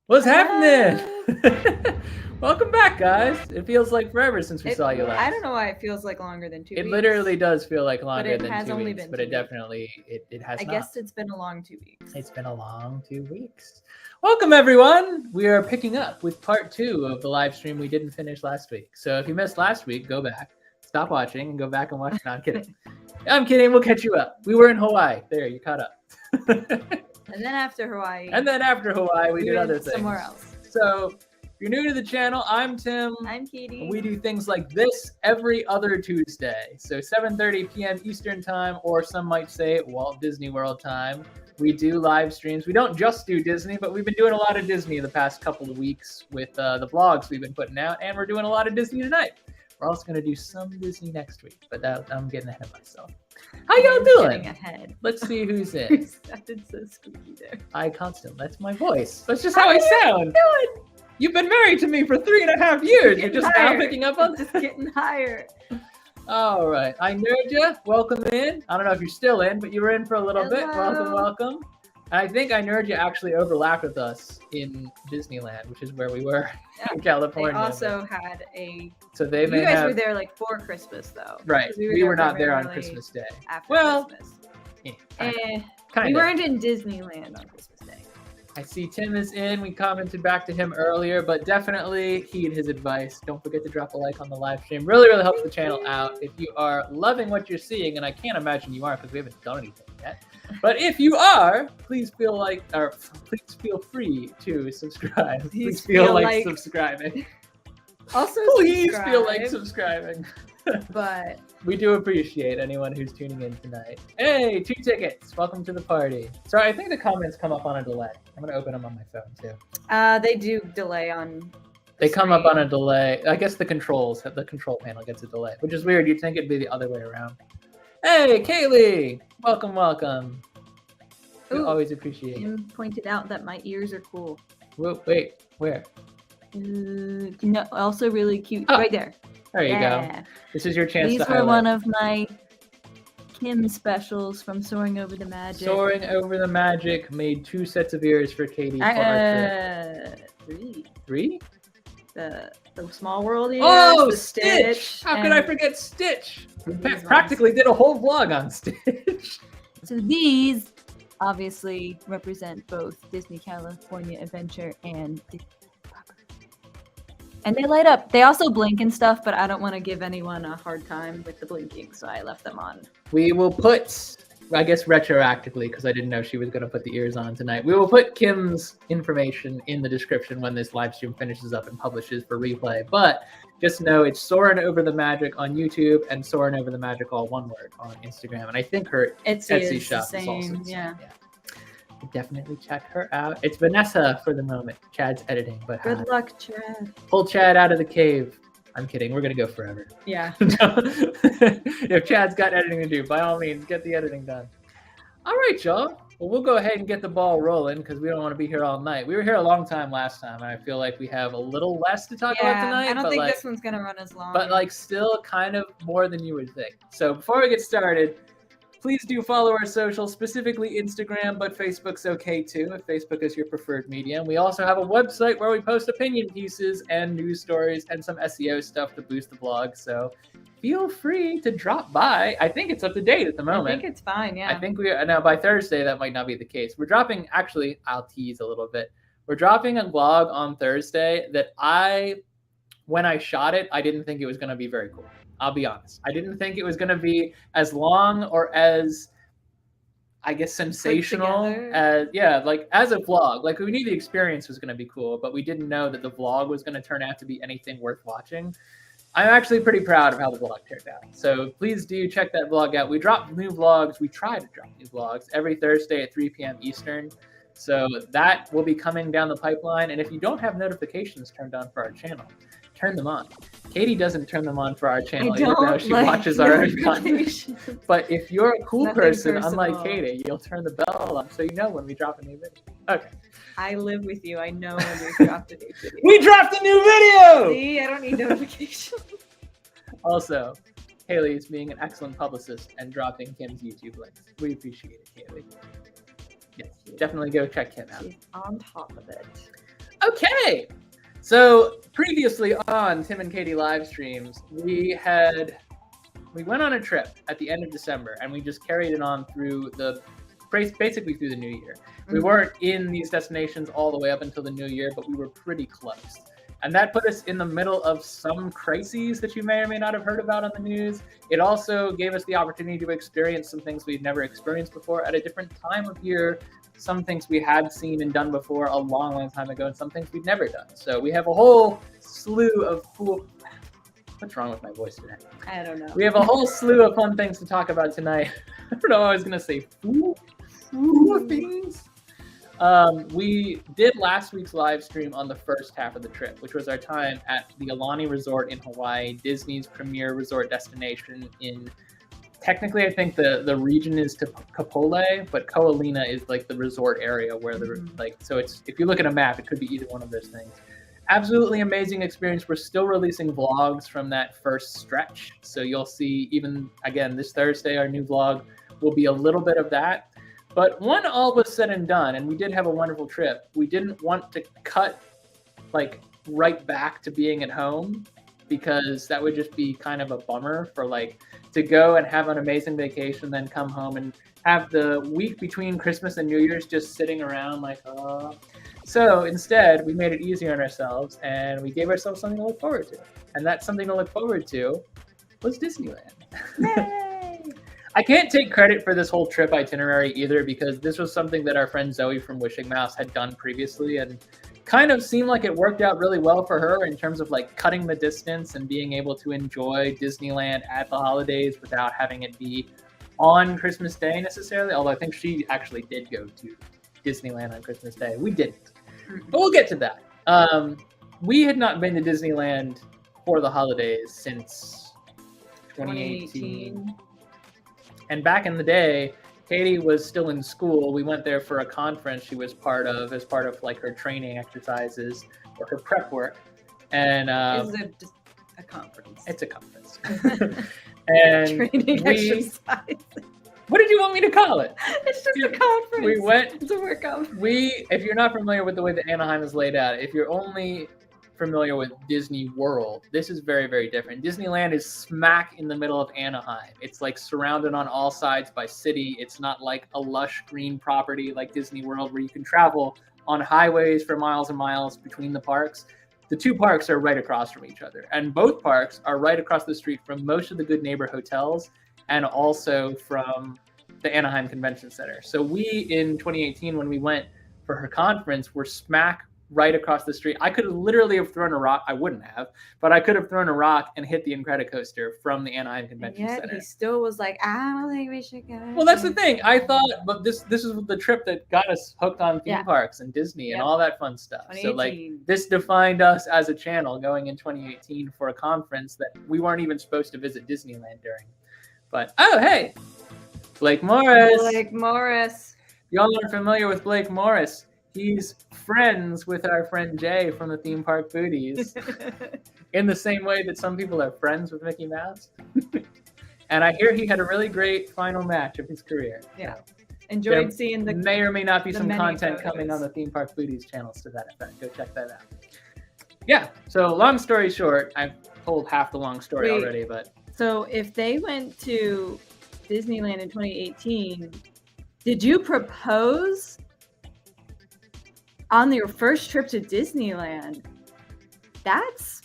What's happening? Welcome back, guys. It feels like forever since we saw you last. I don't know why it feels like longer than 2 weeks. It literally does feel like longer than 2 weeks. But it has only been 2 weeks. It definitely, it has not. I guess it's been a long 2 weeks. It's been a long 2 weeks. Welcome, everyone. We are picking up with part 2 of the live stream we didn't finish last week. So if you missed last week, go back, stop watching, and go back and watch. No, I'm kidding. I'm kidding. We'll catch you up. We were in Hawaii. There, you caught up. And then after Hawaii. We did other things. Somewhere else. So, if you're new to the channel, I'm Tim. I'm Katie. We do things like this every other Tuesday. So 7:30 p.m. Eastern time, or some might say Walt Disney World time. We do live streams. We don't just do Disney, but we've been doing a lot of Disney the past couple of weeks with the vlogs we've been putting out, and we're doing a lot of Disney tonight. We're also going to do some Disney next week, but I'm getting ahead of myself. How y'all doing? Getting ahead. Let's see who's in. You sounded so squeaky there. I constant. That's my voice. That's just how I sound. Doing? You've been married to me for 3.5 years. You're just higher. Now picking up on just getting higher. All right. I nerd ya. Welcome in. I don't know if you're still in, but you were in for a little bit. Welcome. I think I nerd ya actually overlapped with us in Disneyland, which is where we were in California. They also had a. So they may you guys have... were there like for Christmas though. Right. We were not there on Christmas Day. After Christmas. Yeah, we weren't in Disneyland on Christmas Day. I see Tim is in. We commented back to him earlier, but definitely heed his advice. Don't forget to drop a like on the live stream. Really, really helps the channel out. If you are loving what you're seeing, and I can't imagine you are because we haven't done anything yet. But if you are, please feel free to subscribe. Please feel like subscribing. Also, please feel like subscribing. But we do appreciate anyone who's tuning in tonight. Hey, 2 tickets. Welcome to the party. Sorry, I think the comments come up on a delay. I'm going to open them on my phone too. They do delay on. They come up on a delay. I guess the control panel gets a delay, which is weird. You'd think it'd be the other way around. Hey, Kaylee. Welcome. We always appreciate it. Tim pointed out that my ears are cool. Wait, where? No, also really cute. Right there. There you go. This is your chance to highlight. These were one of my Kim specials from Soaring Over the Magic. Soaring Over the Magic made 2 sets of ears for Katie for our trip. 3? The Small World ears. Oh, the Stitch! How could I forget Stitch? We practically did a whole vlog on Stitch. So these obviously represent both Disney California Adventure and Disney proper. And they light up. They also blink and stuff, but I don't want to give anyone a hard time with the blinking, so I left them on. We will put, I guess retroactively, because I didn't know she was going to put the ears on tonight, we will put Kim's information in the description when this live stream finishes up and publishes for replay. But just know it's Soaring Over the Magic on YouTube and Soaring Over the Magic, all one word, on Instagram. And I think her Etsy shop is also the same. Yeah. Definitely check her out. It's Vanessa for the moment. Chad's editing, but good luck, Chad. Pull Chad out of the cave. I'm kidding. We're gonna go forever. Yeah. If Chad's got editing to do, by all means, get the editing done. All right, y'all. Well, we'll go ahead and get the ball rolling because we don't want to be here all night. We were here a long time last time, and I feel like we have a little less to talk about tonight. I don't think this one's gonna run as long. But still kind of more than you would think. So before we get started, Please do follow our socials, specifically Instagram, but Facebook's okay too, if Facebook is your preferred medium. We also have a website where we post opinion pieces and news stories and some SEO stuff to boost the blog. So feel free to drop by. I think it's up to date at the moment. I think it's fine, yeah. I think now by Thursday, that might not be the case. We're dropping, actually, I'll tease a little bit. We're dropping a vlog on Thursday that when I shot it, I didn't think it was going to be very cool. I'll be honest. I didn't think it was going to be as long or as, I guess, sensational as, as a vlog. Like, we knew the experience was going to be cool, but we didn't know that the vlog was going to turn out to be anything worth watching. I'm actually pretty proud of how the vlog turned out. So please do check that vlog out. We drop new vlogs. We try to drop new vlogs every Thursday at 3 p.m. Eastern. So that will be coming down the pipeline. And if you don't have notifications turned on for our channel, turn them on. Katie doesn't turn them on for our channel, even though she watches our own content. But if you're a cool person, unlike Katie, you'll turn the bell on so you know when we drop a new video. Okay. I live with you. I know when we dropped a new video. We dropped a new video! See, I don't need notifications. Also, Haley is being an excellent publicist and dropping Kim's YouTube links. We appreciate it, Haley. Yes, definitely go check Kim out. She's on top of it. Okay. So previously on Tim and Katie live streams, we went on a trip at the end of December, and we just carried it on through basically through the new year. We weren't in these destinations all the way up until the new year, but we were pretty close. And that put us in the middle of some crises that you may or may not have heard about on the news. It also gave us the opportunity to experience some things we'd never experienced before at a different time of year. Some things we had seen and done before a long, long time ago, and some things we'd never done. So we have a whole slew of cool... What's wrong with my voice today? I don't know. We have a whole slew of fun things to talk about tonight. I don't know I was going to say fool things. We did last week's live stream on the first half of the trip, which was our time at the Aulani Resort in Hawaii, Disney's premier resort destination in... Technically, I think the region is to Kapolei, but Ko'olina is like the resort area where so it's, if you look at a map, it could be either one of those things. Absolutely amazing experience. We're still releasing vlogs from that first stretch. So you'll see, even again, this Thursday, our new vlog will be a little bit of that. But when all was said and done, and we did have a wonderful trip, we didn't want to cut like right back to being at home, because that would just be kind of a bummer for like to go and have an amazing vacation, then come home and have the week between Christmas and New Year's just sitting around like, oh. So instead, we made it easier on ourselves, and we gave ourselves something to look forward to. And that something to look forward to was Disneyland. Yay! I can't take credit for this whole trip itinerary either, because this was something that our friend Zoe from Wishing Mouse had done previously, and kind of seemed like it worked out really well for her in terms of like cutting the distance and being able to enjoy Disneyland at the holidays without having it be on Christmas Day necessarily. Although I think she actually did go to Disneyland on Christmas Day. We didn't, but we'll get to that. We had not been to Disneyland for the holidays since 2018. And back in the day, Katie was still in school. We went there for a conference she was part of as part of like her training exercises or her prep work. And It's a conference. It's a conference. And training exercise. What did you want me to call it? It's just a conference. We went. It's a work conference. If you're not familiar with the way that Anaheim is laid out, if you're only familiar with Disney World, this is very, very different. Disneyland is smack in the middle of Anaheim. It's like surrounded on all sides by city. It's not like a lush green property like Disney World where you can travel on highways for miles and miles between the parks. The two parks are right across from each other, and both parks are right across the street from most of the Good Neighbor hotels and also from the Anaheim Convention Center. So we, in 2018, when we went for her conference, were smack right across the street. I could literally have thrown a rock. I wouldn't have, but I could have thrown a rock and hit the Incredicoaster from the Anaheim Convention Center. He still was like, I don't think we should go. Well, that's the thing. I thought, but this is the trip that got us hooked on theme parks and Disney and all that fun stuff. So like this defined us as a channel going in 2018 for a conference that we weren't even supposed to visit Disneyland during. But oh, hey, Blake Morris. Blake Morris. Y'all are familiar with Blake Morris. He's friends with our friend Jay from the Theme Park Foodies in the same way that some people are friends with Mickey Mouse. And I hear he had a really great final match of his career. Yeah. So Enjoyed seeing the may or may not be the some many content photos. coming on the Theme Park Foodies channels to that effect. Go check that out. Yeah. So long story short, I've told half the long story Wait. already, but So if they went to Disneyland in 2018, did you propose on your first trip to Disneyland? That's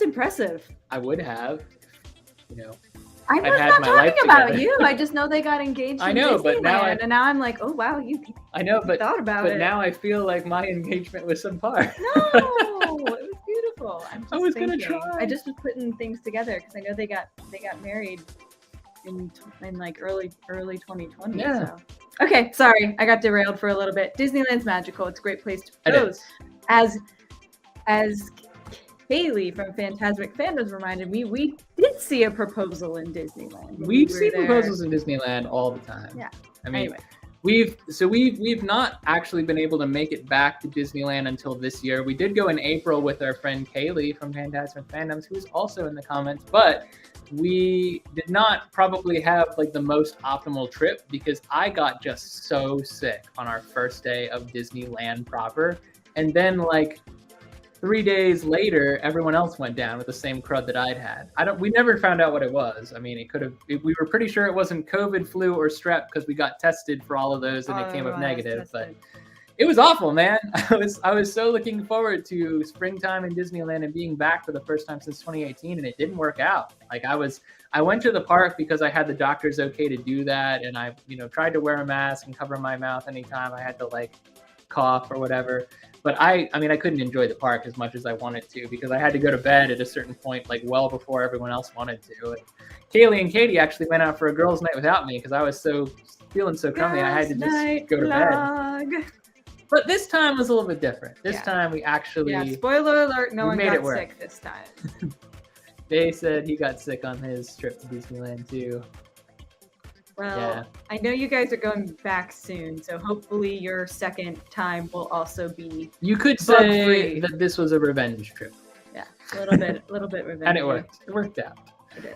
impressive. I would have, I I'd was had not my life talking about together. you. I just know they got engaged I in know, Disneyland, but now and now I'm like, oh wow, you I know, but thought about it. now I feel like my engagement was subpar. No, it was beautiful. I'm just I was gonna thinking. try. I just was putting things together because I know they got married in like early 2020. Yeah. So. Okay, sorry, I got derailed for a little bit. Disneyland's magical. It's a great place to It propose. is. As Kaylee from Phantasmic Fandoms reminded me, we did see a proposal in Disneyland. when We've we were seen there. proposals in Disneyland all the time. Yeah. I mean, Anyway, we've not actually been able to make it back to Disneyland until this year. We did go in April with our friend Kaylee from Phantasmic Fandoms, who was also in the comments, but we did not probably have like the most optimal trip because I got just so sick on our first day of Disneyland proper. And then like 3 days later, everyone else went down with the same crud that I'd had. We never found out what it was. I mean, we were pretty sure it wasn't COVID, flu, or strep because we got tested for all of those and it came up negative. But it was awful, man. I was so looking forward to springtime in Disneyland and being back for the first time since 2018, and it didn't work out. Like I went to the park because I had the doctor's okay to do that, and I tried to wear a mask and cover my mouth anytime I had to like cough or whatever. But I couldn't enjoy the park as much as I wanted to because I had to go to bed at a certain point, like well before everyone else wanted to. And Kaylee and Katie actually went out for a girls' night without me because I was feeling so crummy. I had to just go to bed. But this time was a little bit different. This time we actually... Yeah, spoiler alert, no one got work. sick this time. They said he got sick on his trip to Disneyland too. Well, Yeah. I know you guys are going back soon, so hopefully your second time will also be You could bug-free. say that this was a revenge trip. Yeah, a little bit revenge. And it worked. It worked out. It did.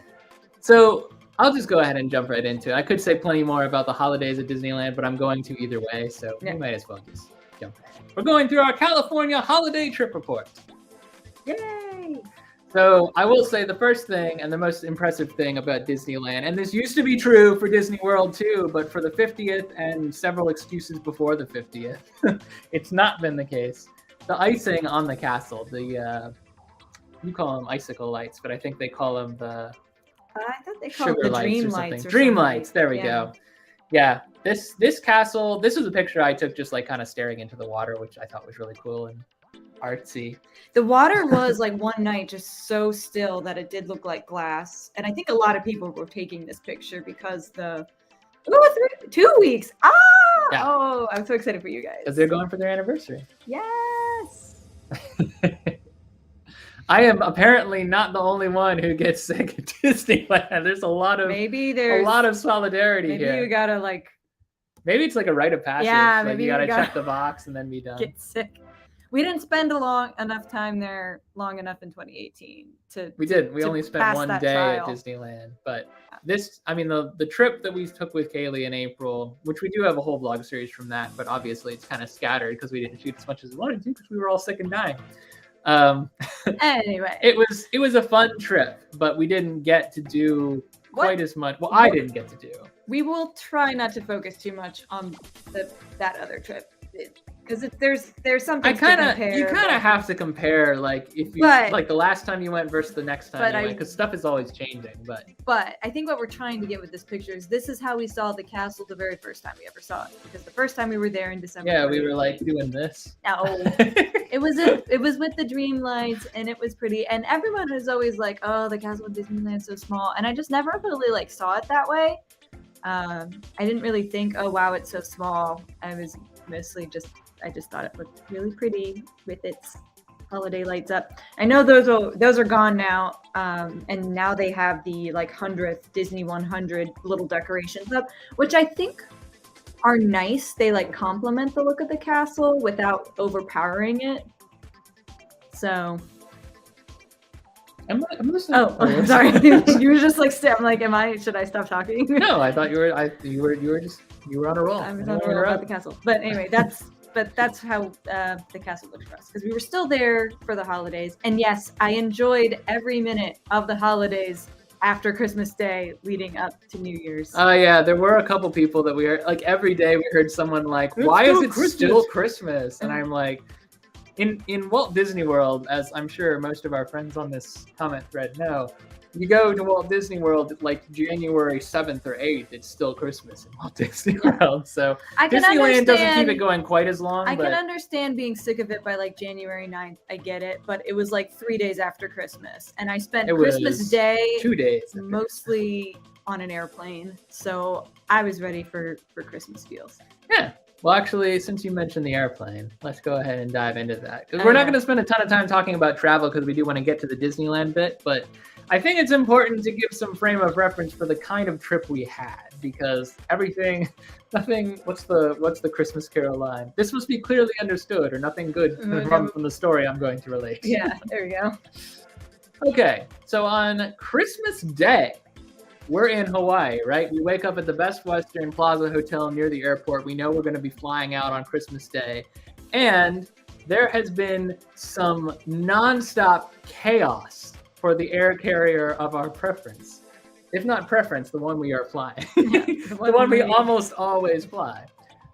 So I'll just go ahead and jump right into it. I could say plenty more about the holidays at Disneyland, but I'm going to either way, so we might as well just jump ahead. We're going through our California holiday trip report. Yay! So I will say the first thing and the most impressive thing about Disneyland, and this used to be true for Disney World too, but for the 50th and several excuses before the 50th, it's not been the case. The icing on the castle, you call them icicle lights, but I think they call them the I thought they called sugar the lights dream or lights. something. Or Dream something. lights. There we go. Yeah, this castle. This was a picture I took just like kind of staring into the water, which I thought was really cool and artsy. The water was like one night just so still that it did look like glass, and I think a lot of people were taking this picture because 2 weeks. Yeah. Oh, I'm so excited for you guys. Because they're going for their anniversary. Yes. I am apparently not the only one who gets sick at Disneyland. There's a lot of solidarity maybe here. you gotta like Maybe it's like a rite of passage. Yeah, like maybe you gotta you gotta check the box and then be done. get sick. We didn't spend long enough time there long enough in 2018 to. We did. We only spent pass one that day trial. at Disneyland. But the trip that we took with Kaylee in April, which we do have a whole vlog series from that, but obviously it's kind of scattered because we didn't shoot as much as we wanted to because we were all sick and dying. Anyway, it was a fun trip, but we didn't get to do quite as much. Well, I didn't get to do. We will try not to focus too much on that other trip because there's something You kind compare. of have to compare, like if you like the last time you went versus the next time you went, because stuff is always changing. But I think what we're trying to get with this picture is this is how we saw the castle the very first time we ever saw it. Because the first time we were there in December. Yeah, we were like doing this. No, it was with the dream lights and it was pretty. And everyone was always like, "Oh, the castle in Disneyland is so small," and I just never really like saw it that way. I didn't really think, "Oh wow, it's so small." I was mostly I just thought it looked really pretty with its holiday lights up. I know those are gone now, and now they have the like 100th Disney 100 little decorations up, which I think are nice. They like complement the look of the castle without overpowering it. So I'm listening. Oh, sorry. You were just like, I'm like, should I stop talking? No, I thought you were on a roll. I was on a roll about the castle. But anyway, that's how the castle looks for us, because we were still there for the holidays. And yes, I enjoyed every minute of the holidays after Christmas Day leading up to New Year's. Oh yeah, there were a couple people that we heard, like every day we heard someone like, why is it still Christmas? And I'm like, in Walt Disney World, as I'm sure most of our friends on this comment thread know, you go to Walt Disney World like January 7th or 8th, it's still Christmas in Walt Disney World. So Disneyland doesn't keep it going quite as long. I can understand being sick of it by like January 9th. I get it. But it was like 3 days after Christmas. And I spent Christmas Day 2 days mostly on an airplane. So I was ready for Christmas feels. Yeah. Well, actually, since you mentioned the airplane, let's go ahead and dive into that. Because we're not going to spend a ton of time talking about travel because we do want to get to the Disneyland bit. But I think it's important to give some frame of reference for the kind of trip we had, because what's the Christmas Carol line? This must be clearly understood, or nothing good from the story I'm going to relate. Yeah, there we go. Okay, so on Christmas Day, we're in Hawaii, right? We wake up at the Best Western Plaza Hotel near the airport. We know we're going to be flying out on Christmas Day. And there has been some nonstop chaos for the air carrier of our preference. If not preference, the one we are flying. Yeah, the one we almost always fly.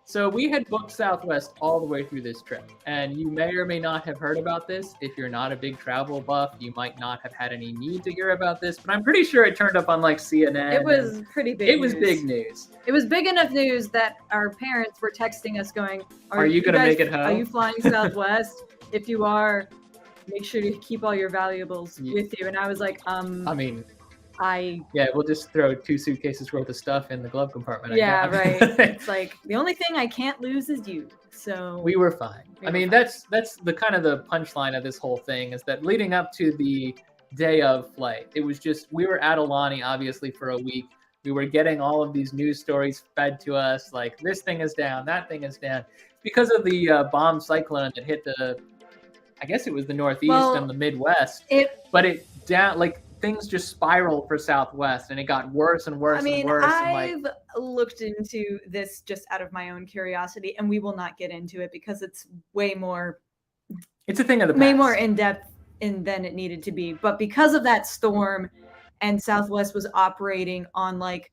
So we had booked Southwest all the way through this trip. And you may or may not have heard about this. If you're not a big travel buff, you might not have had any need to hear about this. But I'm pretty sure it turned up on like CNN. It was pretty big. It was big news. It was big enough news that our parents were texting us going, are you going to make it home? Are you flying Southwest? If you are, make sure to keep all your valuables with you. And I was like, we'll just throw 2 suitcases worth of stuff in the glove compartment. Yeah, right. It's like, the only thing I can't lose is you. So we were fine. That's the kind of the punchline of this whole thing, is that leading up to the day of flight, it was just, we were at Aulani obviously for a week. We were getting all of these news stories fed to us, like this thing is down, that thing is down, because of the bomb cyclone that hit I guess it was the Northeast and the Midwest. Things just spiraled for Southwest, and it got worse and worse and worse. I've looked into this just out of my own curiosity, and we will not get into it because it's way more. It's a thing of the past. Way more in depth than it needed to be. But because of that storm, and Southwest was operating on like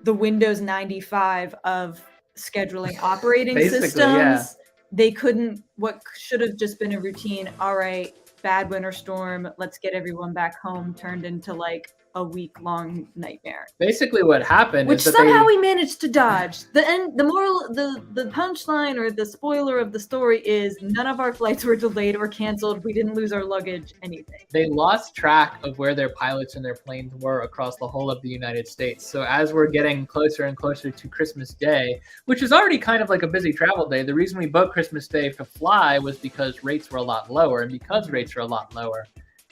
the Windows 95 of scheduling operating systems, yeah. They couldn't. What should have just been a routine. All right. Bad winter storm, let's get everyone back home, turned into like a week-long nightmare. Basically what happened is that somehow we managed to dodge. The punchline or the spoiler of the story is none of our flights were delayed or canceled. We didn't lose our luggage, anything. They lost track of where their pilots and their planes were across the whole of the United States. So as we're getting closer and closer to Christmas Day, which is already kind of like a busy travel day, the reason we booked Christmas Day to fly was because rates were a lot lower. And because rates are a lot lower,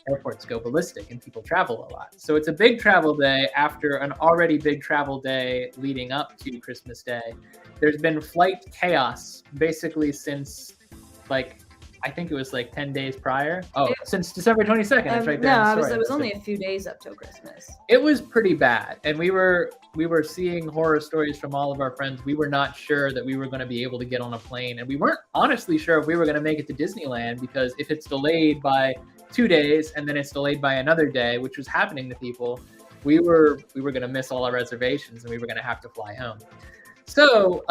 airports go ballistic and people travel a lot. So it's a big travel day after an already big travel day leading up to Christmas Day. There's been flight chaos basically since I think it was 10 days prior. Since December 22nd. It's right there. No, it was only a few days up till Christmas. It was pretty bad. And we were seeing horror stories from all of our friends. We were not sure that we were going to be able to get on a plane. And we weren't honestly sure if we were going to make it to Disneyland, because if it's delayed by 2 days and then it's delayed by another day, which was happening to people, we were going to miss all our reservations and we were going to have to fly home. So,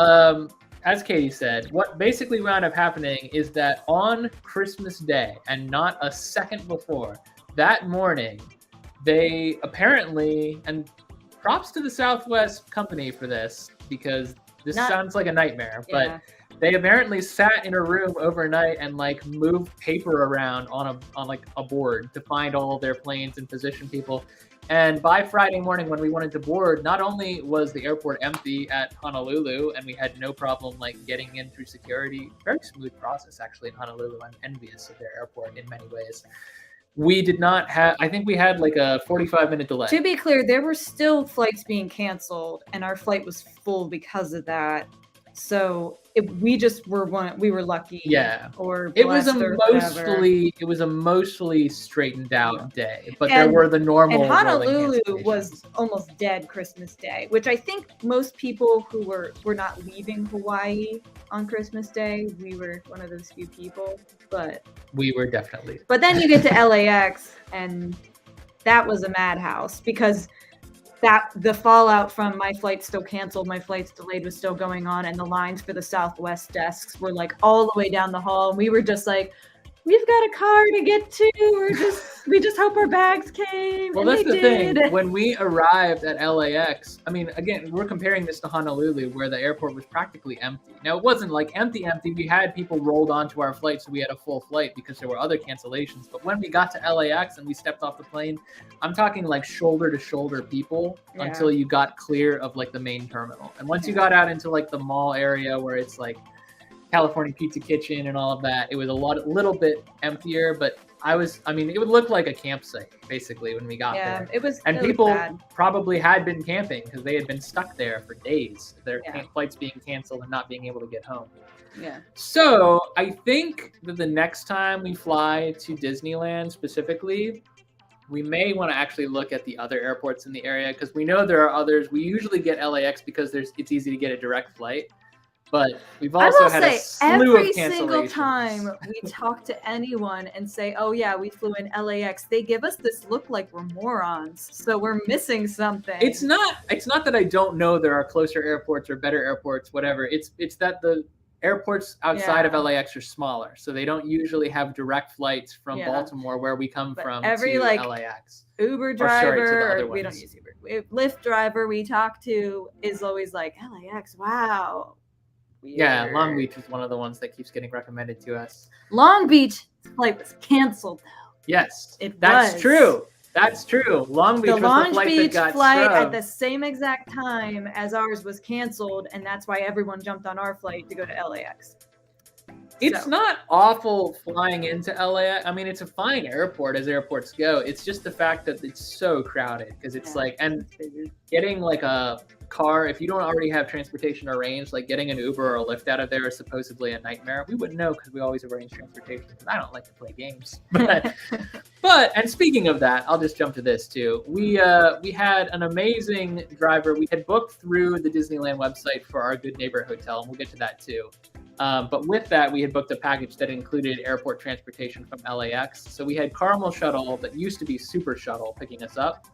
as Katie said, what basically wound up happening is that on Christmas Day, and not a second before, that morning, they apparently, and props to the Southwest company for this, because this sounds like a nightmare, but they apparently sat in a room overnight and moved paper around on a board to find all of their planes and position people. And by Friday morning, when we wanted to board, not only was the airport empty at Honolulu, and we had no problem getting in through security, very smooth process actually in Honolulu. I'm envious of their airport in many ways. We did not have, I think we had a 45-minute delay. To be clear, there were still flights being canceled, and our flight was full because of that. So we were lucky. Yeah. Or It was a whatever. mostly straightened out day, but And- there were the normal. And Honolulu rolling cancellations. was almost dead Christmas Day, which I think most people who were not leaving Hawaii on Christmas Day. We were one of those few people, but we were definitely. But then you get to LAX, and that was a madhouse because the fallout from my flight's still canceled, my flight's delayed was still going on, and the lines for the Southwest desks were like all the way down the hall, and we were just like, we've got a car to get to. We just hope our bags came. Well, that's the thing. When we arrived at LAX, I mean, again, we're comparing this to Honolulu, where the airport was practically empty. Now, it wasn't like empty. We had people rolled onto our flight, so we had a full flight because there were other cancellations. But when we got to LAX and we stepped off the plane, I'm talking like shoulder to shoulder people until you got clear of like the main terminal. And once you got out into like the mall area where it's like California Pizza Kitchen and all of that, it was little bit emptier, but it would look like a campsite basically when we got there. And people probably had been camping because they had been stuck there for days, their flights being canceled and not being able to get home. Yeah. So I think that the next time we fly to Disneyland specifically, we may want to actually look at the other airports in the area because we know there are others. We usually get LAX because it's easy to get a direct flight. But we've also had a slew of cancellations. Every single time we talk to anyone and say, oh yeah, we flew in LAX, they give us this look like we're morons. So we're missing something. It's not that I don't know there are closer airports or better airports, whatever. It's that the airports outside of LAX are smaller. So they don't usually have direct flights from Baltimore where we come from to LAX. Uber driver, we don't use Uber. Lyft driver we talk to is always like, LAX, wow. Weird. Yeah, Long Beach is one of the ones that keeps getting recommended to us. Long Beach flight was canceled though. Yes, that's true. That's true. Long Beach was the flight that got scrubbed at the same exact time as ours was canceled, and that's why everyone jumped on our flight to go to LAX. It's not awful flying into LA. I mean, it's a fine airport as airports go. It's just the fact that it's so crowded because it's and getting like a car, if you don't already have transportation arranged, like getting an Uber or a Lyft out of there is supposedly a nightmare. We wouldn't know because we always arrange transportation because I don't like to play games. But and speaking of that, I'll just jump to this too. We had an amazing driver. We had booked through the Disneyland website for our Good Neighbor Hotel, and we'll get to that too. But with that, we had booked a package that included airport transportation from LAX. So we had Carmel Shuttle that used to be Super Shuttle picking us up.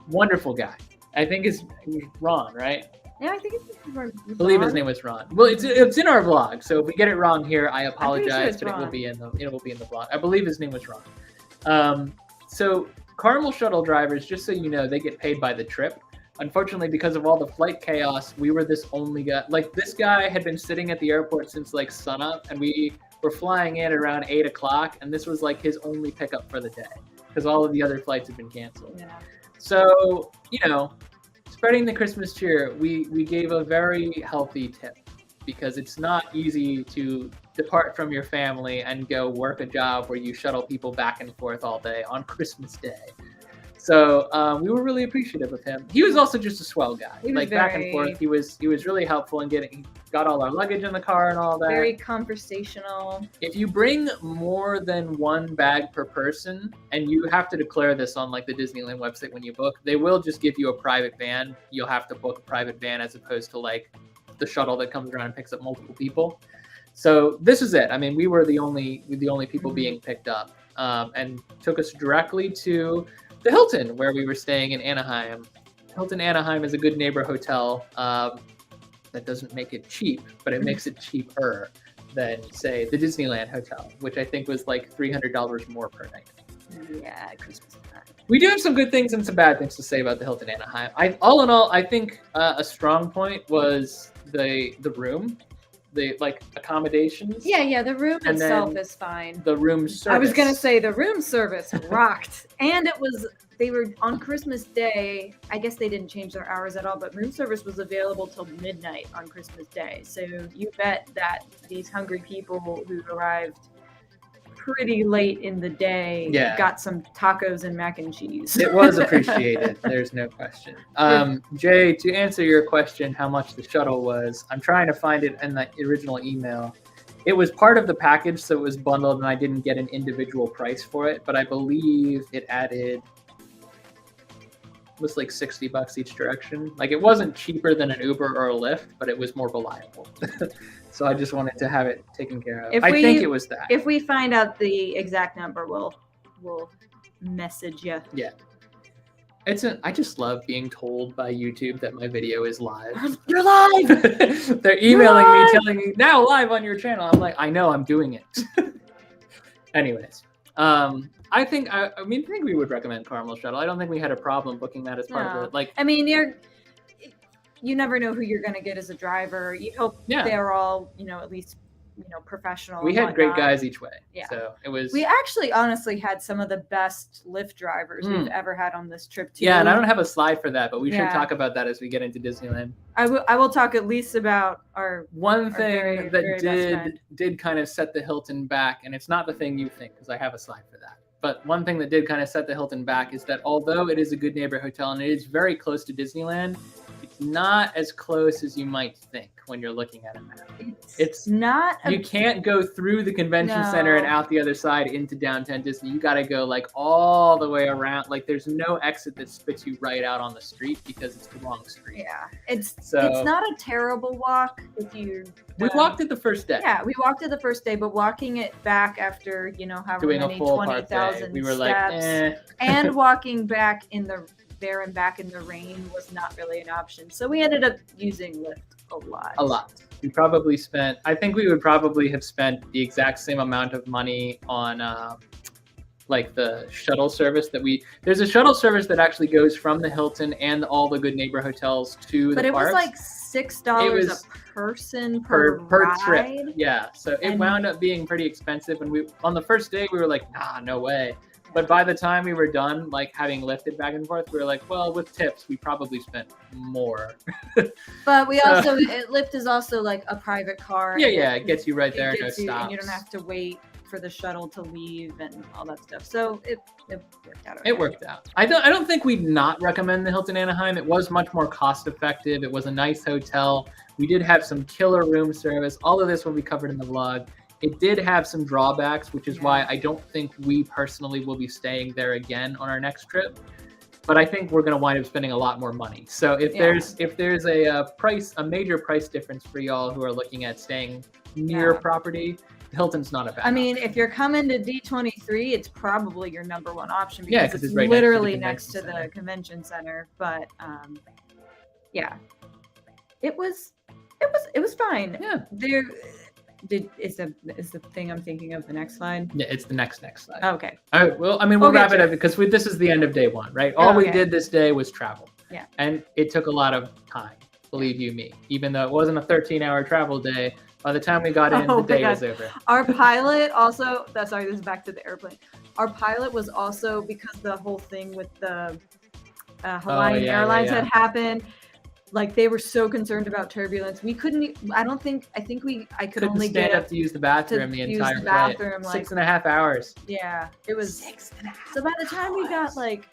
Wonderful guy. I think it was Ron, right? Yeah, I think it's Ron. I believe his name was Ron. Well, it's in our vlog, so if we get it wrong here, I apologize, but it will be in the vlog. I believe his name was Ron. So Carmel Shuttle drivers, just so you know, they get paid by the trip. Unfortunately, because of all the flight chaos, we were this only guy. Like, this guy had been sitting at the airport since like sunup, and we were flying in around 8 o'clock, and this was like his only pickup for the day because all of the other flights had been canceled. Yeah. So, spreading the Christmas cheer, we gave a very healthy tip because it's not easy to depart from your family and go work a job where you shuttle people back and forth all day on Christmas Day. So we were really appreciative of him. He was also just a swell guy. Back and forth. He was really helpful in he got all our luggage in the car and all that. Very conversational. If you bring more than one bag per person, and you have to declare this on like the Disneyland website when you book, they will just give you a private van. You'll have to book a private van as opposed to like the shuttle that comes around and picks up multiple people. So this is it. I mean, we were the only people being picked up, and took us directly to the Hilton, where we were staying in Anaheim. Hilton Anaheim is a Good Neighbor hotel that doesn't make it cheap, but it makes it cheaper than, say, the Disneyland hotel, which I think was like $300 more per night. Yeah, Christmas time. We do have some good things and some bad things to say about the Hilton Anaheim. All in all, I think a strong point was the room. The accommodations. Yeah, the room itself is fine. The room service. I was gonna say the room service rocked, and they were on Christmas Day. I guess they didn't change their hours at all, but room service was available till midnight on Christmas Day. So you bet that these hungry people who arrived pretty late in the day. Yeah. Got some tacos and mac and cheese. It was appreciated. There's no question. Jay, to answer your question, how much the shuttle was, I'm trying to find it in the original email. It was part of the package, so it was bundled, and I didn't get an individual price for it, but I believe it added, it was like $60 each direction. Like, it wasn't cheaper than an Uber or a Lyft, but it was more reliable. So I just wanted to have it taken care of. I think it was that. If we find out the exact number, we'll message you. Yeah. I just love being told by YouTube that my video is live. You're live! They're emailing me, telling me, now live on your channel. I'm like, I know, I'm doing it. Anyways, I think we would recommend Caramel Shuttle. I don't think we had a problem booking that as part of it. Like, I mean, you never know who you're going to get as a driver. You hope they're all, at least, professional. We had great guys each way. Yeah. So it was. We actually, honestly, had some of the best Lyft drivers we've ever had on this trip too. Yeah, and I don't have a slide for that, but we should talk about that as we get into Disneyland. I will talk at least about our one thing very that did kind of set the Hilton back, and it's not the thing you think, because I have a slide for that. But one thing that did kind of set the Hilton back is that although it is a good neighbor hotel and it is very close to Disneyland, it's not as close as you might think when you're looking at a map. It's not. You can't go through the convention center and out the other side into downtown Disney. You got to go like all the way around. Like there's no exit that spits you right out on the street because it's the wrong street. Yeah, it's not a terrible walk if you. We walked it the first day. Yeah, we walked it the first day, but walking it back after however doing many a full 20,000 we were steps, and walking back in the rain was not really an option. So we ended up using Lyft a lot. A lot. We probably spent. I think we would probably have spent the exact same amount of money on like the shuttle service that there's a shuttle service that actually goes from the Hilton and all the Good Neighbor hotels to the parks. But it was like $6 a person per trip. ride. Yeah, so it wound up being pretty expensive. And on the first day we were like, nah, no way. But by the time we were done, like having lifted back and forth, we were like, well, with tips, we probably spent more. But we also, Lyft is also like a private car. Yeah, it gets you right there, no stops. And you don't have to wait for the shuttle to leave and all that stuff. So it worked out. Okay. It worked out. I don't think we'd not recommend the Hilton Anaheim. It was much more cost effective. It was a nice hotel. We did have some killer room service. All of this will be covered in the vlog. It did have some drawbacks, which is why I don't think we personally will be staying there again on our next trip. But I think we're going to wind up spending a lot more money. So if there's a major price difference for y'all who are looking at staying near property, Hilton's not a bad. I mean, if you're coming to D23, it's probably your number one option because it's right literally next to the convention center. But it was fine. Yeah. Is the thing I'm thinking of the next slide? Yeah, it's the next slide. Okay. All right. Well, I mean, we'll wrap it up because this is the end of day one, right? All we did this day was travel. Yeah. And it took a lot of time, believe you me. Even though it wasn't a 13-hour travel day, by the time we got in, the day was over. Our pilot also, this is back to the airplane. Our pilot was also, because the whole thing with the Hawaiian Airlines had happened, like they were so concerned about turbulence. We couldn't, I could only stand up to use the bathroom the entire flight. 6.5 hours. Yeah, it was 6.5. So by the time we got like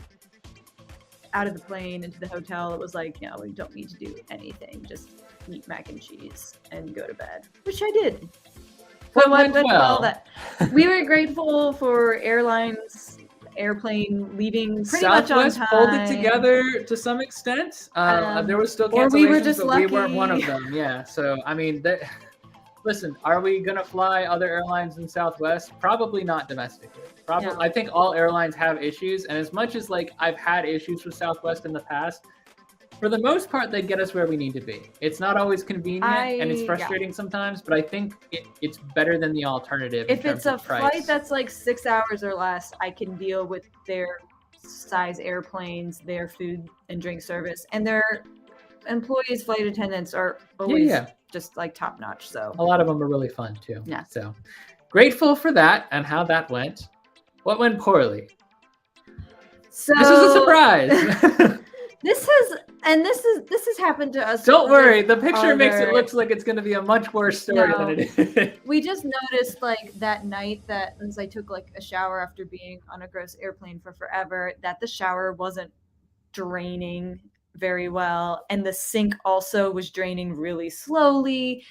out of the plane into the hotel, it was like, no, we don't need to do anything. Just eat mac and cheese and go to bed, which I did. What went well. We were grateful for airplane leaving pretty much on time. Pulled it together to some extent. There was still cancellations, we were just but lucky. We weren't one of them. Yeah. So I mean, listen, are we gonna fly other airlines in Southwest? Probably not domestically. Probably. I think all airlines have issues, and as much as like I've had issues with Southwest in the past, for the most part, they get us where we need to be. It's not always convenient, and it's frustrating sometimes, but I think it's better than the alternative. If it's a flight that's like 6 hours or less, I can deal with their size airplanes, their food and drink service, and their employees, flight attendants are always just like top notch. So a lot of them are really fun too. Yeah. So grateful for that and how that went. What went poorly? So this is a surprise. This has And this has happened to us. Don't worry, the picture makes it look like it's going to be a much worse story than it is. We just noticed like that night that as I took like a shower after being on a gross airplane for forever, that the shower wasn't draining very well, and the sink also was draining really slowly.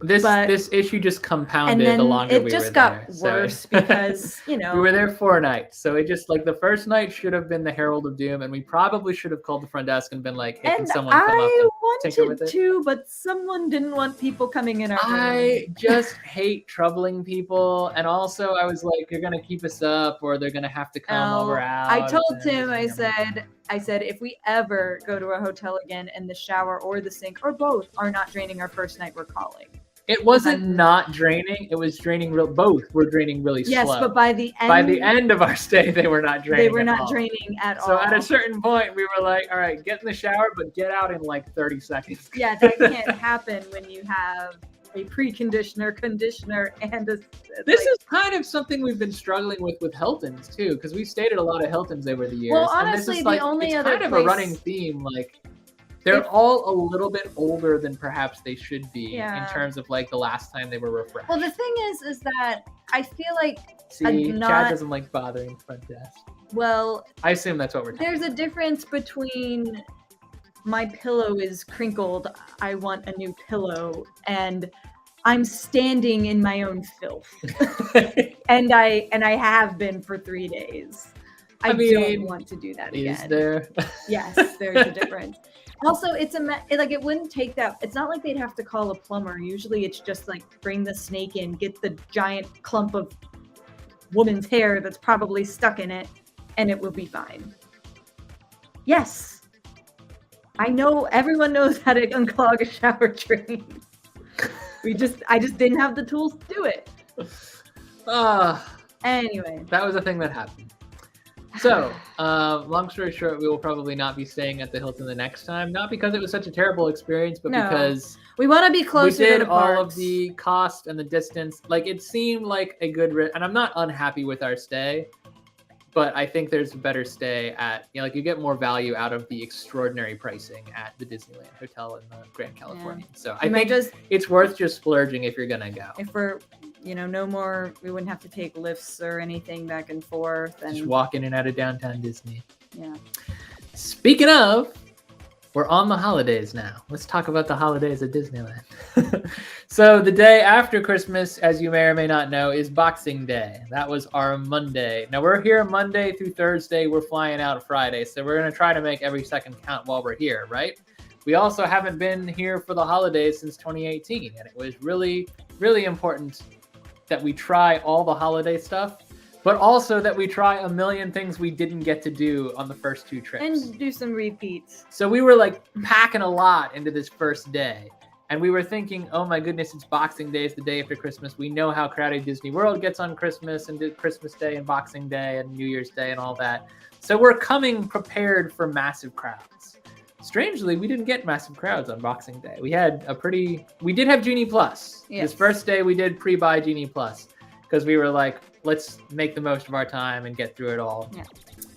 This issue just compounded the longer we were there. It just got worse because, you know. We were there 4 nights. So it just, like, the first night should have been the Herald of Doom, and we probably should have called the front desk and been like, hey, can someone come up and tinker with it? I wanted to, but someone didn't want people coming in our room. I just hate troubling people. And also, I was like, you're going to keep us up, or they're going to have to come over out. I told Tim, I said, if we ever go to a hotel again and the shower or the sink or both are not draining our first night, we're calling. It wasn't not draining. It was draining both were draining really slow. Yes, but by the end of our stay, they were not draining. They were not draining at all. So at a certain point, we were like, all right, get in the shower, but get out in like 30 seconds. Yeah, that can't happen when you have a preconditioner, conditioner, and a... This is kind of something we've been struggling with Hilton's too, because we've stayed at a lot of Hilton's over the years. Well, honestly, the only other place... It's kind of a running theme, like... They're all a little bit older than perhaps they should be in terms of like the last time they were refreshed. Well, the thing is that I feel like Chad doesn't like bothering front desk. Well, I assume that's what we're talking about. There's a difference between my pillow is crinkled, I want a new pillow, and I'm standing in my own filth. and I have been for 3 days. I don't want to do that again. Is there? Yes, there's a difference. Also, it wouldn't take that. It's not like they'd have to call a plumber. Usually it's just like bring the snake in, get the giant clump of woman's hair that's probably stuck in it, and it will be fine. Yes. I know everyone knows how to unclog a shower drain. I just didn't have the tools to do it. Anyway. That was a thing that happened. So, long story short, we will probably not be staying at the Hilton the next time. Not because it was such a terrible experience, but because we want to be closer to the parks. All of the cost and the distance. Like, it seemed like a good... And I'm not unhappy with our stay, but I think there's a better stay at... You know, like, you get more value out of the extraordinary pricing at the Disneyland Hotel in the Grand Californian. So I think it's worth just splurging if you're going to go. If we're... no more, we wouldn't have to take lifts or anything back and forth. And just walk in and out of downtown Disney. Yeah. Speaking of, we're on the holidays now. Let's talk about the holidays at Disneyland. So the day after Christmas, as you may or may not know, is Boxing Day. That was our Monday. Now we're here Monday through Thursday. We're flying out Friday. So we're going to try to make every second count while we're here, right? We also haven't been here for the holidays since 2018. And it was really, really important that we try all the holiday stuff, but also that we try a million things we didn't get to do on the first 2 trips. And do some repeats. So we were like packing a lot into this first day. And we were thinking, oh my goodness, it's Boxing Day, it's the day after Christmas. We know how crowded Disney World gets on Christmas and Christmas Day and Boxing Day and New Year's Day and all that. So we're coming prepared for massive crowds. Strangely, we didn't get massive crowds on Boxing Day. We did have Genie Plus. Yes. This first day we did pre-buy Genie Plus because we were like, let's make the most of our time and get through it all. Yeah.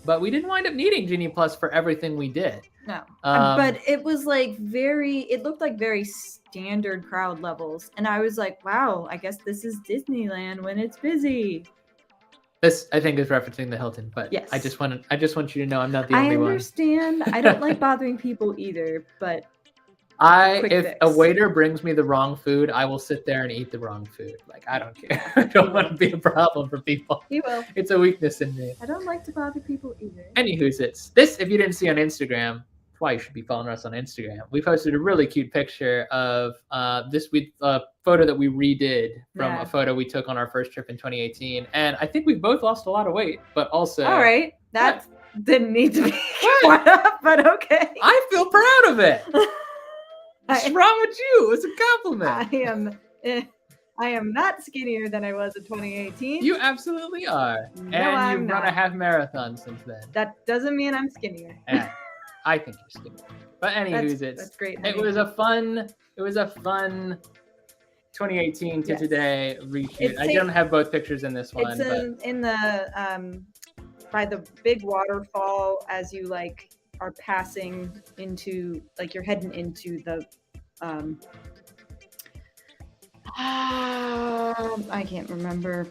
But we didn't wind up needing Genie Plus for everything we did. No. But it was like it looked like very standard crowd levels. And I was like, wow, I guess this is Disneyland when it's busy. This, I think, is referencing the Hilton, but yes. I just want you to know I'm not the only one. I understand. I don't like bothering people either, but if a waiter brings me the wrong food, I will sit there and eat the wrong food. Like, I don't care. I don't want to be a problem for people. You will. It's a weakness in me. I don't like to bother people either. Anywho's this, if you didn't see on Instagram, why you should be following us on Instagram. We posted a really cute picture of this photo that we redid from a photo we took on our first trip in 2018. And I think we both lost a lot of weight, but also... All right. That didn't need to be brought up, but okay. I feel proud of it. What's wrong with you? It's a compliment. I am not skinnier than I was in 2018. You absolutely are. No, and you've run a half marathon since then. That doesn't mean I'm skinnier. I think you're skinny. But anywho's that's great. It was a fun 2018 to today reshoot. I don't have both pictures in this one. It's in the by the big waterfall as you like are passing into, like, you're heading into the I can't remember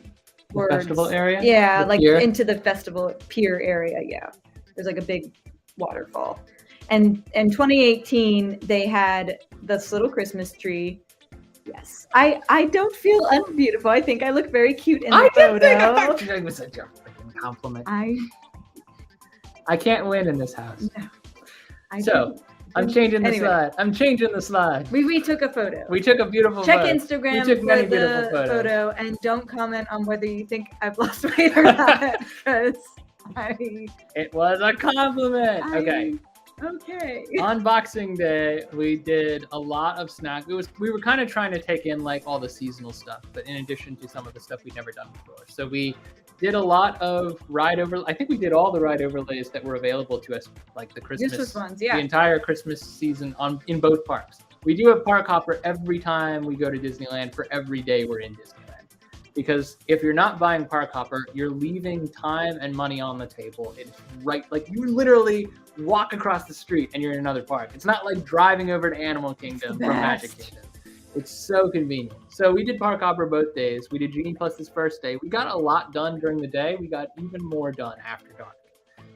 The festival area? Yeah, The like pier? into the festival pier area. Yeah, there's like a big waterfall. And in 2018, they had this little Christmas tree. Yes, I don't feel unbeautiful. I think I look very cute in the photo. I thought it was such a freaking compliment. I can't win in this house. no. So I'm changing the Anyway. slide. I'm changing the slide. We took a photo. We took a beautiful Check photo. Instagram We took for many the beautiful photos. photo, and don't comment on whether you think I've lost weight or not, because It was a compliment. Okay. Okay. On Boxing Day, we did a lot of snacks. We were kind of trying to take in like all the seasonal stuff, but in addition to some of the stuff we'd never done before. So we did a lot of I think we did all the ride overlays that were available to us, like the Christmas ones, yeah. the entire Christmas season in both parks. We do have Park Hopper every time we go to Disneyland for every day we're in Disneyland. Because if you're not buying Park Hopper, you're leaving time and money on the table. It's right, like you literally walk across the street and you're in another park. It's not like driving over to Animal Kingdom from Magic Kingdom. It's so convenient. So we did Park Hopper both days. We did Genie Plus this first day. We got a lot done during the day. We got even more done after dark.